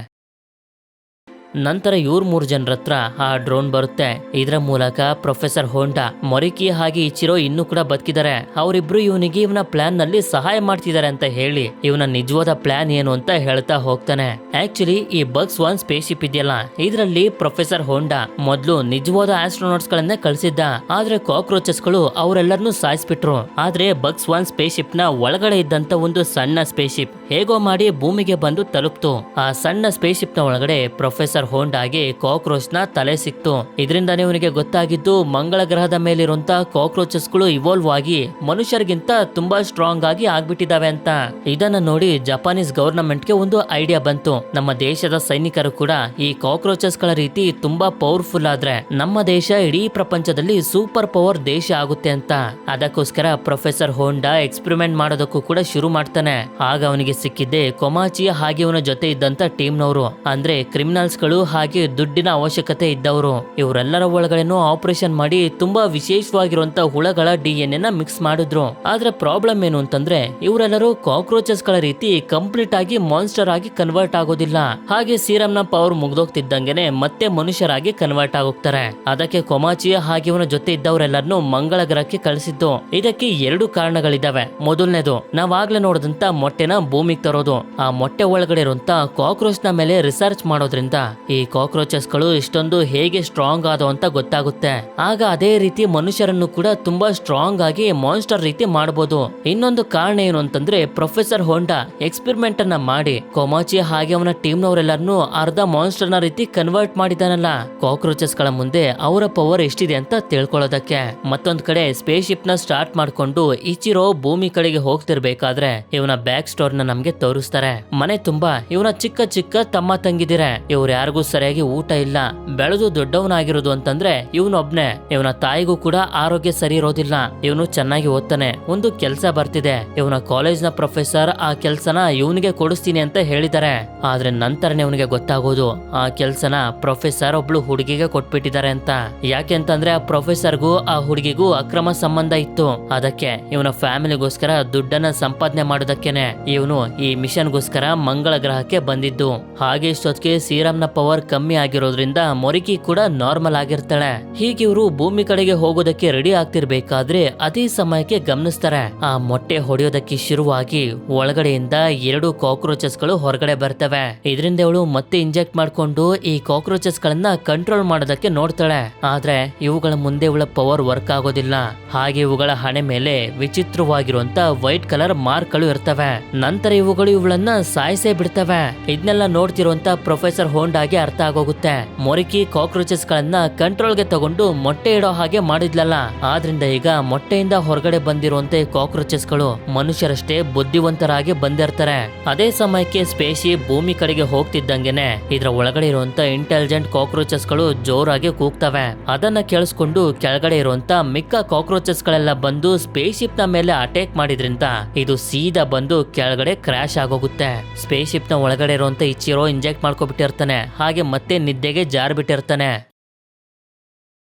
ನಂತರ ಇವ್ರ 3 ಜನರ ಹತ್ರ ಆ ಡ್ರೋನ್ ಬರುತ್ತೆ. ಇದರ ಮೂಲಕ ಪ್ರೊಫೆಸರ್ ಹೋಂಡಾ, ಮೊರಿಕಿ ಹಾಗೆ ಇಚಿರೋ ಇನ್ನೂ ಕೂಡ ಬದುಕಿದ್ದಾರೆ. ಅವರಿಬ್ರು ಇವನಿಗೆ ಇವನ ಪ್ಲಾನ್ ನಲ್ಲಿ ಸಹಾಯ ಮಾಡ್ತಿದ್ದಾರೆ ಅಂತ ಹೇಳಿ ಇವನ ನಿಜವಾದ ಪ್ಲಾನ್ ಏನು ಅಂತ ಹೇಳ್ತಾ ಹೋಗ್ತಾನೆ. ಆಕ್ಚುಲಿ ಈ ಬಗ್ಸ್ ಒನ್ ಸ್ಪೇಸ್ ಶಿಪ್ ಇದೆಯಲ್ಲ, ಇದರಲ್ಲಿ ಪ್ರೊಫೆಸರ್ ಹೋಂಡಾ ಮೊದ್ಲು ನಿಜವಾದ ಆಸ್ಟ್ರೋನಾಟ್ಸ್ ಗಳನ್ನೇ ಕಳಿಸಿದ್ದ. ಆದ್ರೆ ಕಾಕ್ರೋಚಸ್ ಗಳು ಅವರೆಲ್ಲರನ್ನೂ ಸಾಯಿಸ್ಬಿಟ್ರು. ಆದ್ರೆ ಬಗ್ಸ್ ಒನ್ ಸ್ಪೇಸ್ ಶಿಪ್ ನ ಒಳಗಡೆ ಇದ್ದಂತ ಒಂದು ಸಣ್ಣ ಸ್ಪೇಸ್ ಶಿಪ್ ಹೇಗೋ ಮಾಡಿ ಭೂಮಿಗೆ ಬಂದು ತಲುಪ್ತು. ಆ ಸಣ್ಣ ಸ್ಪೇಸ್ ಶಿಪ್ ನ ಒಳಗಡೆ ಪ್ರೊಫೆಸರ್ ಹೋಂಡಾಗೆ ಕಾಕ್ರೋಚ್ ನ ತಲೆ ಸಿಕ್ತು. ಇದರಿಂದಾನೇ ಇವನಿಗೆ ಗೊತ್ತಾಗಿದ್ದು ಮಂಗಳ ಗ್ರಹದ ಮೇಲಿರುವಂತ ಕಾಕ್ರೋಚಸ್ ಗಳು ಇವಾಲ್ವ್ ಆಗಿ ಮನುಷ್ಯರಿಗಿಂತ ತುಂಬಾ ಸ್ಟ್ರಾಂಗ್ ಆಗಿ ಆಗ್ಬಿಟ್ಟಿದಾವೆ ಅಂತ. ಇದನ್ನ ನೋಡಿ ಜಪಾನೀಸ್ ಗವರ್ನಮೆಂಟ್ ಗೆ ಒಂದು ಐಡಿಯಾ ಬಂತು. ನಮ್ಮ ದೇಶದ ಸೈನಿಕರು ಕೂಡ ಈ ಕಾಕ್ರೋಚಸ್ ಗಳ ರೀತಿ ತುಂಬಾ ಪವರ್ಫುಲ್ ಆದ್ರೆ ನಮ್ಮ ದೇಶ ಇಡೀ ಪ್ರಪಂಚದಲ್ಲಿ ಸೂಪರ್ ಪವರ್ ದೇಶ ಆಗುತ್ತೆ ಅಂತ. ಅದಕ್ಕೋಸ್ಕರ ಪ್ರೊಫೆಸರ್ ಹೋಂಡಾ ಎಕ್ಸ್ಪೆರಿಮೆಂಟ್ ಮಾಡೋದಕ್ಕೂ ಕೂಡ ಶುರು ಮಾಡ್ತಾನೆ. ಆಗ ಅವನಿಗೆ ಸಿಕ್ಕಿದ್ದೆ ಕೊಮಾಚಿ ಹಾಗೆ ಅವನ ಜೊತೆ ಇದ್ದಂತ ಟೀಮ್ ನವರು, ಅಂದ್ರೆ ಕ್ರಿಮಿನಲ್ಸ್ ಗಳು ಹಾಗೆ ದುಡ್ಡಿನ ಅವಶ್ಯಕತೆ ಇದ್ದವರು. ಇವರೆಲ್ಲರ ಒಳಗಡೆನೂ ಆಪರೇಷನ್ ಮಾಡಿ ತುಂಬಾ ವಿಶೇಷವಾಗಿರುವಂತ ಹುಳಗಳ DNA ನ ಮಿಕ್ಸ್ ಮಾಡಿದ್ರು. ಆದ್ರೆ ಪ್ರಾಬ್ಲಮ್ ಏನು ಅಂತಂದ್ರೆ ಇವರೆಲ್ಲರೂ ಕಾಕ್ರೋಚಸ್ ಗಳ ರೀತಿ ಕಂಪ್ಲೀಟ್ ಆಗಿ ಮಾನ್ಸ್ಟರ್ ಆಗಿ ಕನ್ವರ್ಟ್ ಆಗೋದಿಲ್ಲ. ಹಾಗೆ ಸೀರಮ್ ನ ಪವರ್ ಮುಗ್ದೋಗ್ತಿದ್ದಂಗೆನೆ ಮತ್ತೆ ಮನುಷ್ಯರಾಗಿ ಕನ್ವರ್ಟ್ ಆಗೋಗ್ತಾರೆ. ಅದಕ್ಕೆ ಕೊಮಾಚಿ ಹಾಗೆ ಇವನ ಜೊತೆ ಇದ್ದವರೆಲ್ಲರನ್ನು ಮಂಗಳ ಗ್ರಹಕ್ಕೆ ಕಳಿಸಿದ್ದು. ಇದಕ್ಕೆ 2 ಕಾರಣಗಳಿದಾವೆ. ಮೊದಲನೇದು, ನಾವಾಗ್ಲೇ ನೋಡಿದಂತ ಮೊಟ್ಟೆನ ಭೂಮಿಗೆ ತರೋದು. ಆ ಮೊಟ್ಟೆ ಒಳಗಡೆ ಇರುವಂತ ಕಾಕ್ರೋಚ್ ನ ಮೇಲೆ ರಿಸರ್ಚ್ ಮಾಡೋದ್ರಿಂದ ಈ ಕಾಕ್ರೋಚಸ್ ಗಳು ಇಷ್ಟೊಂದು ಹೇಗೆ ಸ್ಟ್ರಾಂಗ್ ಆದವು ಅಂತ ಗೊತ್ತಾಗುತ್ತೆ. ಆಗ ಅದೇ ರೀತಿ ಮನುಷ್ಯರನ್ನು ಕೂಡ ತುಂಬಾ ಸ್ಟ್ರಾಂಗ್ ಆಗಿ ಮಾನ್ಸ್ಟರ್ ರೀತಿ ಮಾಡಬಹುದು. ಇನ್ನೊಂದು ಕಾರಣ ಏನು ಅಂತಂದ್ರೆ ಪ್ರೊಫೆಸರ್ ಹೋಂಡಾ ಎಕ್ಸ್ಪೆರಿಮೆಂಟ್ ಅನ್ನ ಮಾಡಿ ಕೊಮಾಚಿ ಹಾಗೆ ಅವನ ಟೀಮ್ ನವರೆಲ್ಲರನ್ನು ಅರ್ಧ ಮಾನ್ಸ್ಟರ್ ನ ರೀತಿ ಕನ್ವರ್ಟ್ ಮಾಡಿದಾನಲ್ಲ, ಕಾಕ್ರೋಚಸ್ ಗಳ ಮುಂದೆ ಅವರ ಪವರ್ ಎಷ್ಟಿದೆ ಅಂತ ತಿಳ್ಕೊಳ್ಳೋದಕ್ಕೆ. ಮತ್ತೊಂದ್ ಕಡೆ ಸ್ಪೇಸ್ ಶಿಪ್ ನ ಸ್ಟಾರ್ಟ್ ಮಾಡ್ಕೊಂಡು ಇಚಿರೋ ಭೂಮಿ ಕಡೆಗೆ ಹೋಗ್ತಿರ್ಬೇಕಾದ್ರೆ ಇವನ ಬ್ಯಾಕ್ ಸ್ಟೋರ್ ನ ನಮ್ಗೆ ತೋರಿಸ್ತಾರೆ. ಮನೆ ತುಂಬಾ ಇವನ ಚಿಕ್ಕ ಚಿಕ್ಕ ತಮ್ಮ ತಂಗಿದಿರೆ. ಇವ್ರು ಯಾರಿಗೂ ಸರಿಯಾಗಿ ಊಟ ಇಲ್ಲ. ಬೆಳೆದು ದೊಡ್ಡವನಾಗಿರೋದು ಅಂತಂದ್ರೆ ಇವನೊಬ್ನೇ. ಇವನ ತಾಯಿಗೂ ಕೂಡ ಆರೋಗ್ಯ ಸರಿ ಇರೋದಿಲ್ಲ. ಇವನು ಚೆನ್ನಾಗಿ ಓದ್ತಾನೆ. ಒಂದು ಕೆಲಸ ಬರ್ತಿದೆ. ಇವನ ಕಾಲೇಜ್ ನ ಪ್ರೊಫೆಸರ್ ಆ ಕೆಲ್ಸನ ಇವನಿಗೆ ಕೊಡಿಸ್ತೀನಿ ಅಂತ ಹೇಳಿದ್ದಾರೆ. ಆದ್ರೆ ನಂತರನೇ ಇವನಿಗೆ ಗೊತ್ತಾಗೋದು ಆ ಕೆಲ್ಸನ ಪ್ರೊಫೆಸರ್ ಒಬ್ಳು ಹುಡುಗಿಗೆ ಕೊಟ್ಬಿಟ್ಟಿದ್ದಾರೆ ಅಂತ. ಯಾಕೆ ಅಂತಂದ್ರೆ ಆ ಪ್ರೊಫೆಸರ್ಗೂ ಆ ಹುಡುಗಿಗೂ ಅಕ್ರಮ ಸಂಬಂಧ ಇತ್ತು. ಅದಕ್ಕೆ ಇವನ ಫ್ಯಾಮಿಲಿಗೋಸ್ಕರ ದುಡ್ಡನ್ನ ಸಂಪಾದನೆ ಮಾಡೋದಕ್ಕೇನೆ ಇವನು ಈ ಮಿಷನ್ಗೋಸ್ಕರ ಮಂಗಳ ಗ್ರಹಕ್ಕೆ ಬಂದಿದ್ದು. ಹಾಗೆ ಇಷ್ಟೊತ್ತಿಗೆ ಸೀರಮ್ ನ ಪವರ್ ಕಮ್ಮಿ ಆಗಿರೋದ್ರಿಂದ ಮೊರಿಕಿ ಕೂಡ ನಾರ್ಮಲ್ ಆಗಿರ್ತಾಳೆ. ಹೀಗೆ ಇವರು ಭೂಮಿ ಕಡೆಗೆ ಹೋಗೋದಕ್ಕೆ ರೆಡಿ ಆಗ್ತಿರ್ಬೇಕಾದ್ರೆ ಅದೇ ಸಮಯಕ್ಕೆ ಗಮನಿಸ್ತಾರೆ ಆ ಮೊಟ್ಟೆ ಹೊಡೆಯೋದಕ್ಕೆ ಶುರುವಾಗಿ ಒಳಗಡೆಯಿಂದ 2 ಕಾಕ್ರೋಚಸ್ ಗಳು ಹೊರಗಡೆ ಬರ್ತವೆ. ಇದರಿಂದ ಇವಳು ಮತ್ತೆ ಇಂಜೆಕ್ಟ್ ಮಾಡ್ಕೊಂಡು ಈ ಕಾಕ್ರೋಚಸ್ ಗಳನ್ನ ಕಂಟ್ರೋಲ್ ಮಾಡೋದಕ್ಕೆ ನೋಡ್ತಾಳೆ. ಆದ್ರೆ ಇವುಗಳ ಮುಂದೆ ಇವಳ ಪವರ್ ವರ್ಕ್ ಆಗೋದಿಲ್ಲ. ಹಾಗೆ ಇವುಗಳ ಹಣೆ ಮೇಲೆ ವಿಚಿತ್ರವಾಗಿರುವಂತ ವೈಟ್ ಕಲರ್ ಮಾರ್ಕ್ ಗಳು ಇರ್ತವೆ. ನಂತರ ಇವುಗಳು ಇವಳನ್ನ ಸಾಯಿಸೇ ಬಿಡ್ತವೆ. ಇದನ್ನೆಲ್ಲ ನೋಡ್ತಿರುವಂತ ಪ್ರೊಫೆಸರ್ ಹೋಂಡಾಗೆ ಅರ್ಥ ಆಗೋಗುತ್ತೆ, ಮೊರಿಕಿ ಕಾಕ್ರೋಚಸ್ ಗಳನ್ನ ಕಂಟ್ರೋಲ್ಗೆ ತಗೊಂಡು ಮೊಟ್ಟೆ ಇಡೋ ಹಾಗೆ ಮಾಡಿದ್ಲಲ್ಲ, ಆದ್ರಿಂದ ಈಗ ಮೊಟ್ಟೆಯಿಂದ ಹೊರಗಡೆ ಬಂದಿರುವಂತೆ ಕಾಕ್ರೋಚಸ್ ಗಳು ಮನುಷ್ಯರಷ್ಟೇ ಬುದ್ಧಿವಂತರಾಗಿ ಬಂದಿರ್ತಾರೆ. ಅದೇ ಸಮಯಕ್ಕೆ ಸ್ಪೇಸಿ ಭೂಮಿ ಕಡೆಗೆ ಹೋಗ್ತಿದ್ದಂಗೆನೆ ಇದ್ರ ಒಳಗಡೆ ಇರುವಂತ ಇಂಟೆಲಿಜೆಂಟ್ ಕಾಕ್ರೋಚಸ್ ಗಳು ಜೋರಾಗಿ ಕೂಗ್ತವೆ. ಅದನ್ನ ಕೇಳಿಸ್ಕೊಂಡು ಕೆಳಗಡೆ ಇರುವಂತ ಮಿಕ್ಕ ಕಾಕ್ರೋಚಸ್ ಗಳೆಲ್ಲ ಬಂದು ಸ್ಪೇಸ್ ಶಿಪ್ ನ ಮೇಲೆ ಅಟ್ಯಾಕ್ ಮಾಡಿದ್ರಿಂದ ಇದು ಸೀದಾ ಬಂದು ಕೆಳಗಡೆ ಕ್ರಾಶ್ ಆಗೋಗುತ್ತೆ. ಸ್ಪೇಸ್ ಶಿಪ್ ನ ಒಳಗಡೆ ಇರುವಂತ ಇಚಿರೋ ಇಂಜೆಕ್ಟ್ ಮಾಡ್ಕೊಬಿಟ್ಟಿರ್ತಾನೆ. ಹಾಗೆ ಮತ್ತೆ ನಿದ್ದೆಗೆ ಜಾರ್ ಬಿಟ್ಟಿರ್ತಾನೆ.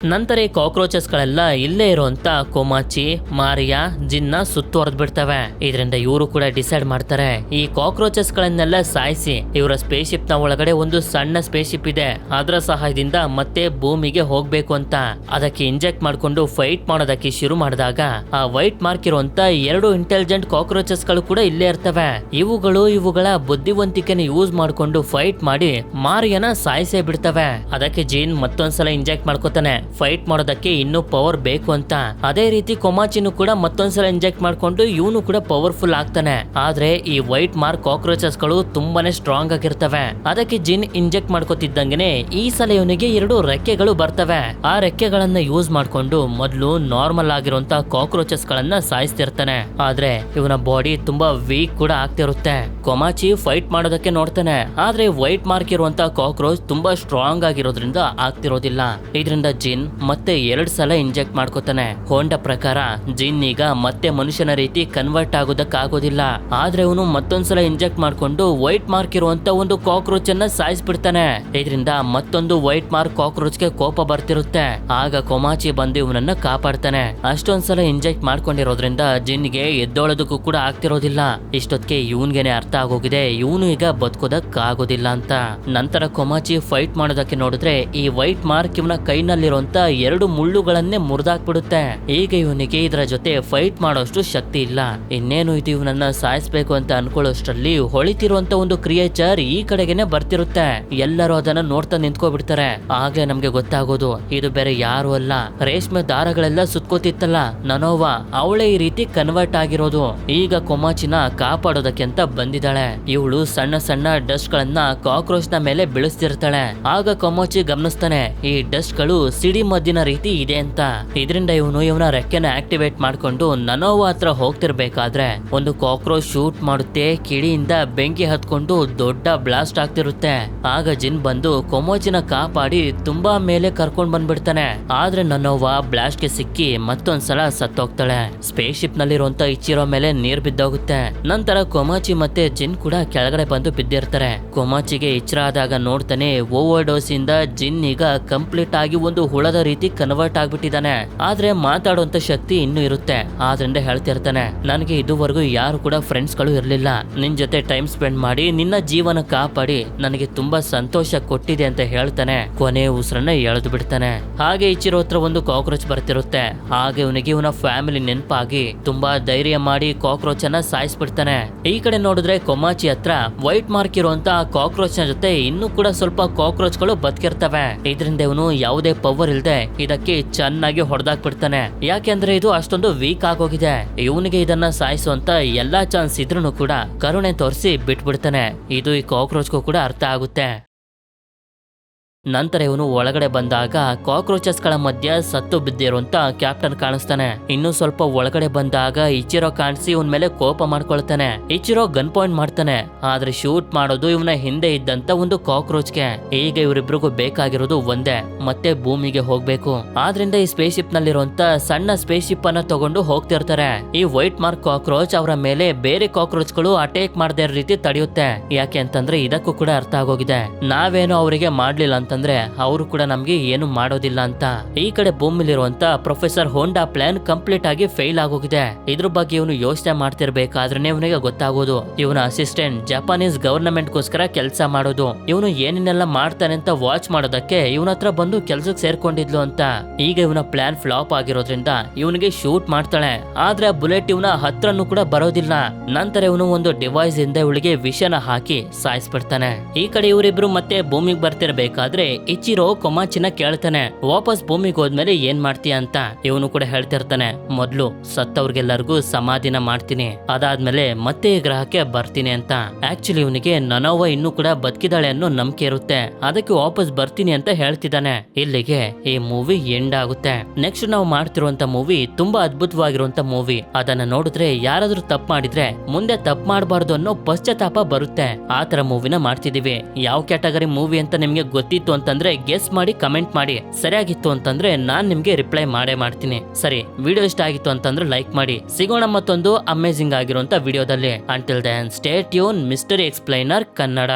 ನಂತರ ಈ ಕಾಕ್ರೋಚಸ್ ಗಳೆಲ್ಲ ಇಲ್ಲೇ ಇರುವಂತ ಕೊಮಾಚಿ, ಮಾರಿಯಾ, ಜಿನ್ನ ಸುತ್ತುವರೆದ್ ಬಿಡ್ತವೆ. ಇದರಿಂದ ಇವರು ಕೂಡ ಡಿಸೈಡ್ ಮಾಡ್ತಾರೆ ಈ ಕಾಕ್ರೋಚಸ್ ಗಳನ್ನೆಲ್ಲ ಸಾಯಿಸಿ ಇವರ ಸ್ಪೇಸ್ ಶಿಪ್ ನ ಒಳಗಡೆ ಒಂದು ಸಣ್ಣ ಸ್ಪೇಸ್ ಶಿಪ್ ಇದೆ, ಅದರ ಸಹಾಯದಿಂದ ಮತ್ತೆ ಭೂಮಿಗೆ ಹೋಗ್ಬೇಕು ಅಂತ. ಅದಕ್ಕೆ ಇಂಜೆಕ್ಟ್ ಮಾಡ್ಕೊಂಡು ಫೈಟ್ ಮಾಡೋದಕ್ಕೆ ಶುರು ಮಾಡಿದಾಗ ಆ ವೈಟ್ ಮಾರ್ಕ್ ಇರುವಂತ 2 ಇಂಟೆಲಿಜೆಂಟ್ ಕಾಕ್ರೋಚಸ್ ಗಳು ಕೂಡ ಇಲ್ಲೇ ಇರ್ತವೆ. ಇವುಗಳ ಬುದ್ಧಿವಂತಿಕೆನ ಯೂಸ್ ಮಾಡ್ಕೊಂಡು ಫೈಟ್ ಮಾಡಿ ಮಾರಿಯನ ಸಾಯಿಸೇ ಬಿಡ್ತವೆ. ಅದಕ್ಕೆ ಜಿನ್ ಮತ್ತೊಂದ್ಸಲ ಇಂಜೆಕ್ಟ್ ಮಾಡ್ಕೋತಾನೆ ಫೈಟ್ ಮಾಡೋದಕ್ಕೆ ಇನ್ನೂ ಪವರ್ ಬೇಕು ಅಂತ. ಅದೇ ರೀತಿ ಕೊಮಾಚಿನೂ ಕೂಡ ಮತ್ತೊಂದ್ಸಲ ಇಂಜೆಕ್ಟ್ ಮಾಡ್ಕೊಂಡು ಇವನು ಕೂಡ ಪವರ್ಫುಲ್ ಆಗ್ತಾನೆ. ಆದ್ರೆ ಈ ವೈಟ್ ಮಾರ್ಕ್ ಕಾಕ್ರೋಚಸ್ ಗಳು ತುಂಬಾನೇ ಸ್ಟ್ರಾಂಗ್ ಆಗಿರ್ತವೆ. ಅದಕ್ಕೆ ಜಿನ್ ಇಂಜೆಕ್ಟ್ ಮಾಡ್ಕೋತಿದ್ದಂಗೆನೆ ಈ ಸಲ ಇವನಿಗೆ 2 ರೆಕ್ಕೆಗಳು ಬರ್ತವೆ. ಆ ರೆಕ್ಕೆಗಳನ್ನ ಯೂಸ್ ಮಾಡ್ಕೊಂಡು ಮೊದಲು ನಾರ್ಮಲ್ ಆಗಿರುವಂತ ಕಾಕ್ರೋಚಸ್ ಗಳನ್ನ ಸಾಯಿಸ್ತಿರ್ತಾನೆ. ಆದ್ರೆ ಇವನ ಬಾಡಿ ತುಂಬಾ ವೀಕ್ ಕೂಡ ಆಗ್ತಿರುತ್ತೆ. ಕೊಮಾಚಿ ಫೈಟ್ ಮಾಡೋದಕ್ಕೆ ನೋಡ್ತಾನೆ, ಆದ್ರೆ ವೈಟ್ ಮಾರ್ಕ್ ಇರುವಂತ ಕಾಕ್ರೋಚ್ ತುಂಬಾ ಸ್ಟ್ರಾಂಗ್ ಆಗಿರೋದ್ರಿಂದ ಆಗ್ತಿರೋದಿಲ್ಲ. ಇದರಿಂದ ಜಿನ್ ಮತ್ತೆ 2 ಸಲ ಇಂಜೆಕ್ಟ್ ಮಾಡ್ಕೋತಾನೆ. ಹೋಂಡ ಪ್ರಕಾರ ಜಿನ್ ಈಗ ಮತ್ತೆ ಮನುಷ್ಯನ ರೀತಿ ಕನ್ವರ್ಟ್ ಆಗೋದಕ್ಕಾಗೋದಿಲ್ಲ. ಆದ್ರೆ ಅವನು ಮತ್ತೊಂದ್ಸಲ ಇಂಜೆಕ್ಟ್ ಮಾಡ್ಕೊಂಡು ವೈಟ್ ಮಾರ್ಕ್ ಇರುವಂತ ಒಂದು ಕಾಕ್ರೋಚ್ ಅನ್ನ ಸಾಯಿಸ್ಬಿಡ್ತಾನೆ. ಇದರಿಂದ ಮತ್ತೊಂದು ವೈಟ್ ಮಾರ್ಕ್ ಕಾಕ್ರೋಚ್ ಗೆ ಕೋಪ ಬರ್ತಿರುತ್ತೆ. ಆಗ ಕೊಮಾಚಿ ಬಂದು ಇವನನ್ನ ಕಾಪಾಡ್ತಾನೆ. ಅಷ್ಟೊಂದ್ಸಲ ಇಂಜೆಕ್ಟ್ ಮಾಡ್ಕೊಂಡಿರೋದ್ರಿಂದ ಜಿನ್ಗೆ ಎದ್ದೋಳೋದಕ್ಕೂ ಕೂಡ ಆಗ್ತಿರೋದಿಲ್ಲ. ಇಷ್ಟೊತ್ತಿಗೆ ಇವನ್ಗೆನೆ ಅರ್ಥ ಆಗೋಗಿದೆ ಇವನು ಈಗ ಬದುಕೋದಕ್ಕಾಗೋದಿಲ್ಲ ಅಂತ. ನಂತರ ಕೊಮಾಚಿ ಫೈಟ್ ಮಾಡೋದಕ್ಕೆ ನೋಡಿದ್ರೆ ಈ ವೈಟ್ ಮಾರ್ಕ್ ಇವನ ಕೈನಲ್ಲಿರುವಂತ 2 ಮುಳ್ಳುಗಳನ್ನೇ ಮುರಿದಾಕ್ಬಿಡುತ್ತೆ. ಈಗ ಇವನಿಗೆ ಇದರ ಜೊತೆ ಫೈಟ್ ಮಾಡೋಷ್ಟು ಶಕ್ತಿ ಇಲ್ಲ. ಇನ್ನೇನು ಇದು ಇವನನ್ನ ಸಾಯಿಸ್ಬೇಕು ಅಂತ ಅನ್ಕೊಳ್ಳೋಷ್ಟರಲ್ಲಿ ಹೊಳಿತಿರುವಂತ ಒಂದು ಕ್ರಿಯೇಚರ್ ಈ ಕಡೆಗೆನೆ ಬರ್ತಿರುತ್ತೆ. ಎಲ್ಲರೂ ಅದನ್ನ ನೋಡ್ತಾ ನಿಂತ್ಕೋಬಿಡ್ತಾರೆ. ಆಗ್ಲೇ ನಮ್ಗೆ ಗೊತ್ತಾಗೋದು ಇದು ಬೇರೆ ಯಾರು ಅಲ್ಲ, ರೇಷ್ಮೆ ದಾರಗಳೆಲ್ಲ ಸುತ್ಕೋತಿತ್ತಲ್ಲ ನನೋವಾ, ಅವಳೇ ಈ ರೀತಿ ಕನ್ವರ್ಟ್ ಆಗಿರೋದು. ಈಗ ಕೊಮಾಚಿನ ಕಾಪಾಡೋದಕ್ಕೆ ಅಂತ ಬಂದಿದ್ದಾಳೆ. ಇವಳು ಸಣ್ಣ ಸಣ್ಣ ಡಸ್ಟ್ ಗಳನ್ನ ಕಾಕ್ರೋಚ್ ನ ಮೇಲೆ ಬೀಳಿಸ್ತಿರ್ತಾಳೆ. ಆಗ ಕೊಮಾಚಿ ಗಮನಿಸ್ತಾನೆ ಈ ಡಸ್ಟ್ ಗಳು ಸಿಡಿ ಮದ್ದಿನ ರೀತಿ ಇದೆ ಅಂತ. ಇದರಿಂದ ಇವನ ರೆಕ್ಕೆನ ಆಕ್ಟಿವೇಟ್ ಮಾಡ್ಕೊಂಡು ನನೋವಾ ಹತ್ರ ಹೋಗ್ತಿರ್ಬೇಕಾದ್ರೆ ಒಂದು ಕಾಕ್ರೋಚ್ ಶೂಟ್ ಮಾಡುತ್ತೆ. ಕಿಡಿಯಿಂದ ಬೆಂಕಿ ಹತ್ಕೊಂಡು ದೊಡ್ಡ ಬ್ಲಾಸ್ಟ್ ಆಗ್ತಿರುತ್ತೆ. ಆಗ ಜಿನ್ ಬಂದು ಕೊಮೋಚಿನ ಕಾಪಾಡಿ ತುಂಬಾ ಮೇಲೆ ಕರ್ಕೊಂಡ್ ಬಂದ್ಬಿಡ್ತಾನೆ. ಆದ್ರೆ ನನೋವಾ ಬ್ಲಾಸ್ಟ್ ಗೆ ಸಿಕ್ಕಿ ಮತ್ತೊಂದ್ಸಲ ಸತ್ತೋಗ್ತಾಳೆ. ಸ್ಪೇಸ್ ಶಿಪ್ ನಲ್ಲಿರುವಂತ ಇಚಿರೋ ಮೇಲೆ ನೀರ್ ಬಿದ್ದೋಗುತ್ತೆ. ನಂತರ ಕೊಮಾಚಿ ಮತ್ತೆ ಜಿನ್ ಕೂಡ ಕೆಳಗಡೆ ಬಂದು ಬಿದ್ದಿರ್ತಾರೆ. ಕೊಮಾಚಿಗೆ ಎಚ್ಚರ ಆದಾಗ ನೋಡ್ತಾನೆ ಓವರ್ ಡೋಸ್ ಇಂದ ಜಿನ್ ಈಗ ಕಂಪ್ಲೀಟ್ ಆಗಿ ಒಂದು ಹುಳದ ರೀತಿ ಕನ್ವರ್ಟ್ ಆಗ್ಬಿಟ್ಟಿದ್ದಾನೆ. ಆದ್ರೆ ಮಾತಾಡುವಂತ ಶಕ್ತಿ ಇನ್ನೂ ಇರುತ್ತೆ. ಆದ್ರಿಂದ ಹೇಳ್ತಿರ್ತಾನೆ ನನಗೆ ಇದುವರೆಗೂ ಯಾರು ಕೂಡ ಫ್ರೆಂಡ್ಸ್ ಗಳು ಇರ್ಲಿಲ್ಲ. ನಿನ್ ಜೊತೆ ಟೈಮ್ ಸ್ಪೆಂಡ್ ಮಾಡಿ ನಿನ್ನ ಜೀವನ ಕಾಪಾಡಿ ನನಗೆ ತುಂಬಾ ಸಂತೋಷ ಕೊಟ್ಟಿದೆ ಅಂತ ಹೇಳ್ತಾನೆ. ಕೊನೆ ಉಸಿರನ್ನ ಎಳೆದು ಬಿಡ್ತಾನೆ. ಹಾಗೆ ಇಚಿರೋ ಹತ್ರ ಒಂದು ಕಾಕ್ರೋಚ್ ಬರ್ತಿರುತ್ತೆ. ಹಾಗೆ ಇವನಿಗೆ ಇವನ ಫ್ಯಾಮಿಲಿ ನೆನಪಾಗಿ ತುಂಬಾ ಧೈರ್ಯ ಮಾಡಿ ಕಾಕ್ರೋಚ್ ಅನ್ನ ಸಾಯಿಸ್ಬಿಡ್ತಾನೆ. ಈ ಕಡೆ ನೋಡಿದ್ರೆ ಕೊಮಾಚಿ ಹತ್ರ ವೈಟ್ ಮಾರ್ಕ್ ಇರುವಂತ ಕಾಕ್ರೋಚ್ ನ ಜೊತೆ ಇನ್ನೂ ಕೂಡ ಸ್ವಲ್ಪ ಕಾಕ್ರೋಚ್ ಗಳು ಬದುಕಿರ್ತವೆ. ಇದರಿಂದ ಇವನು ಯಾವುದೇ ಪವರ್ ಇಲ್ದೆ ಇದಕ್ಕೆ ಚೆನ್ನಾಗಿ ಹೊಡೆದಾಕ್ಬಿಡ್ತಾನೆ. ಯಾಕೆಂದ್ರೆ ಇದು ಅಷ್ಟೊಂದು ವೀಕ್ ಆಗೋಗಿದೆ. ಇವನಿಗೆ ಇದನ್ನ ಸಾಯಿಸುವಂತ ಎಲ್ಲಾ ಚಾನ್ಸ್ ಇದ್ರೂ ಕೂಡ ಕರುಣೆ ತೋರಿಸಿ ಬಿಟ್ಬಿಡ್ತಾನೆ. ಇದು ಈ ಕಾಕ್ರೋಚ್ಗೂ ಕೂಡ ಅರ್ಥ ಆಗುತ್ತೆ. ನಂತರ ಇವನು ಒಳಗಡೆ ಬಂದಾಗ ಕಾಕ್ರೋಚಸ್ ಗಳ ಮಧ್ಯ ಸತ್ತು ಬಿದ್ದಿರುವಂತ ಕ್ಯಾಪ್ಟನ್ ಕಾಣಿಸ್ತಾನೆ. ಇನ್ನು ಸ್ವಲ್ಪ ಒಳಗಡೆ ಬಂದಾಗ ಇಚಿರೋ ಕಾಣಿಸಿ ಇವನ್ ಮೇಲೆ ಕೋಪ ಮಾಡ್ಕೊಳ್ತಾನೆ. ಇಚಿರೋ ಗನ್ ಪಾಯಿಂಟ್ ಮಾಡ್ತಾನೆ. ಆದ್ರೆ ಶೂಟ್ ಮಾಡೋದು ಇವನ ಹಿಂದೆ ಇದ್ದಂತ ಒಂದು ಕಾಕ್ರೋಚ್ಗೆ. ಈಗ ಇವರಿಬ್ರಿಗೂ ಬೇಕಾಗಿರೋದು ಒಂದೇ, ಮತ್ತೆ ಭೂಮಿಗೆ ಹೋಗ್ಬೇಕು. ಆದ್ರಿಂದ ಈ ಸ್ಪೇಸ್ ಶಿಪ್ ನಲ್ಲಿರುವಂತ ಸಣ್ಣ ಸ್ಪೇಸ್ ಶಿಪ್ ಅನ್ನ ತಗೊಂಡು ಹೋಗ್ತಿರ್ತಾರೆ. ಈ ವೈಟ್ ಮಾರ್ಕ್ ಕಾಕ್ರೋಚ್ ಅವರ ಮೇಲೆ ಬೇರೆ ಕಾಕ್ರೋಚ್ ಗಳು ಅಟ್ಯಾಕ್ ಮಾಡದೇ ಇರೋ ರೀತಿ ತಡೆಯುತ್ತೆ. ಯಾಕೆ ಅಂತಂದ್ರೆ ಇದಕ್ಕೂ ಕೂಡ ಅರ್ಥ ಆಗೋಗಿದೆ ನಾವೇನು ಅವರಿಗೆ ಮಾಡ್ಲಿಲ್ಲ ಅಂತಂದ್ರೆ ಅವರು ಕೂಡ ನಮ್ಗೆ ಏನು ಮಾಡೋದಿಲ್ಲ ಅಂತ. ಈ ಕಡೆ ಭೂಮಿಲಿರುವಂತ ಪ್ರೊಫೆಸರ್ ಹೋಂಡಾ ಪ್ಲಾನ್ ಕಂಪ್ಲೀಟ್ ಆಗಿ ಫೇಲ್ ಆಗೋಗಿದೆ. ಇದ್ರ ಬಗ್ಗೆ ಇವನು ಯೋಚನೆ ಮಾಡ್ತಿರ್ಬೇಕಾದ್ರೆ ಇವನಿಗೆ ಗೊತ್ತಾಗೋದು ಇವನ ಅಸಿಸ್ಟೆಂಟ್ ಜಪಾನೀಸ್ ಗವರ್ನಮೆಂಟ್ ಗೋಸ್ಕರ ಕೆಲಸ ಮಾಡೋದು. ಇವನು ಏನೇನೆಲ್ಲ ಮಾಡ್ತಾನೆ ಅಂತ ವಾಚ್ ಮಾಡೋದಕ್ಕೆ ಇವನ ಹತ್ರ ಬಂದು ಕೆಲ್ಸಕ್ಕೆ ಸೇರ್ಕೊಂಡಿದ್ಲು ಅಂತ. ಈಗ ಇವನ ಪ್ಲಾನ್ ಫ್ಲಾಪ್ ಆಗಿರೋದ್ರಿಂದ ಇವನಿಗೆ ಶೂಟ್ ಮಾಡ್ತಾಳೆ. ಆದ್ರೆ ಬುಲೆಟ್ ಇವನ ಹತ್ರನೂ ಕೂಡ ಬರೋದಿಲ್ಲ. ನಂತರ ಇವನು ಒಂದು ಡಿವೈಸ್ ಇಂದ ಇವಳಿಗೆ ವಿಷನ ಹಾಕಿ ಸಾಯಿಸ್ಬಿಡ್ತಾನೆ. ಈ ಕಡೆ ಇವರಿಬ್ರು ಮತ್ತೆ ಭೂಮಿಗೆ ಬರ್ತಿರ್ಬೇಕಾದ್ರೆ ಇಚಿರೋ ಕೊಮಾಚಿನ ಕೇಳ್ತಾನೆ ವಾಪಸ್ ಭೂಮಿಗೆ ಹೋದ್ಮೇಲೆ ಏನ್ ಮಾಡ್ತೀಯ ಅಂತ. ಇವನು ಕೂಡ ಹೇಳ್ತಿರ್ತಾನೆ ಮೊದ್ಲು ಸತ್ತವ್ರಿಗೆಲ್ಲರಿಗೂ ಸಮಾಧಿನ ಮಾಡ್ತೀನಿ, ಅದಾದ್ಮೇಲೆ ಮತ್ತೆ ಈ ಗ್ರಹಕ್ಕೆ ಬರ್ತೀನಿ ಅಂತ. ಆಕ್ಚುಲಿ ಇವನಿಗೆ ನನೋವಾ ಇನ್ನೂ ಕೂಡ ಬದುಕಿದಾಳೆ ಅನ್ನೋ ನಂಬಿಕೆ ಇರುತ್ತೆ. ಅದಕ್ಕೆ ವಾಪಸ್ ಬರ್ತೀನಿ ಅಂತ ಹೇಳ್ತಿದ್ದಾನೆ. ಇಲ್ಲಿಗೆ ಈ ಮೂವಿ ಎಂಡ್ ಆಗುತ್ತೆ. ನೆಕ್ಸ್ಟ್ ನಾವು ಮಾಡ್ತಿರುವಂತ ಮೂವಿ ತುಂಬಾ ಅದ್ಭುತವಾಗಿರುವಂತ ಮೂವಿ. ಅದನ್ನ ನೋಡಿದ್ರೆ ಯಾರಾದ್ರೂ ತಪ್ಪು ಮಾಡಿದ್ರೆ ಮುಂದೆ ತಪ್ಪು ಮಾಡಬಾರ್ದು ಅನ್ನೋ ಪಶ್ಚಾತ್ತಾಪ ಬರುತ್ತೆ. ಆತರ ಮೂವಿನ ಮಾಡ್ತಿದೀವಿ. ಯಾವ ಕ್ಯಾಟಗರಿ ಮೂವಿ ಅಂತ ನಿಮ್ಗೆ ಗೊತ್ತಿತ್ತು ಅಂತಂದ್ರೆ ಗೆಸ್ ಮಾಡಿ ಕಮೆಂಟ್ ಮಾಡಿ. ಸರಿಯಾಗಿತ್ತು ಅಂತಂದ್ರೆ ನಾನ್ ನಿಮ್ಗೆ ರಿಪ್ಲೈ ಮಾಡೇ ಮಾಡ್ತೀನಿ. ಸರಿ, ವಿಡಿಯೋ ಇಷ್ಟ ಆಗಿತ್ತು ಅಂತಂದ್ರೆ ಲೈಕ್ ಮಾಡಿ. ಸಿಗೋಣ ಮತ್ತೊಂದು ಅಮೇಜಿಂಗ್ ಆಗಿರುವಂತ ವಿಡಿಯೋದಲ್ಲಿ. Until then stay tune mystery explainer Kannada.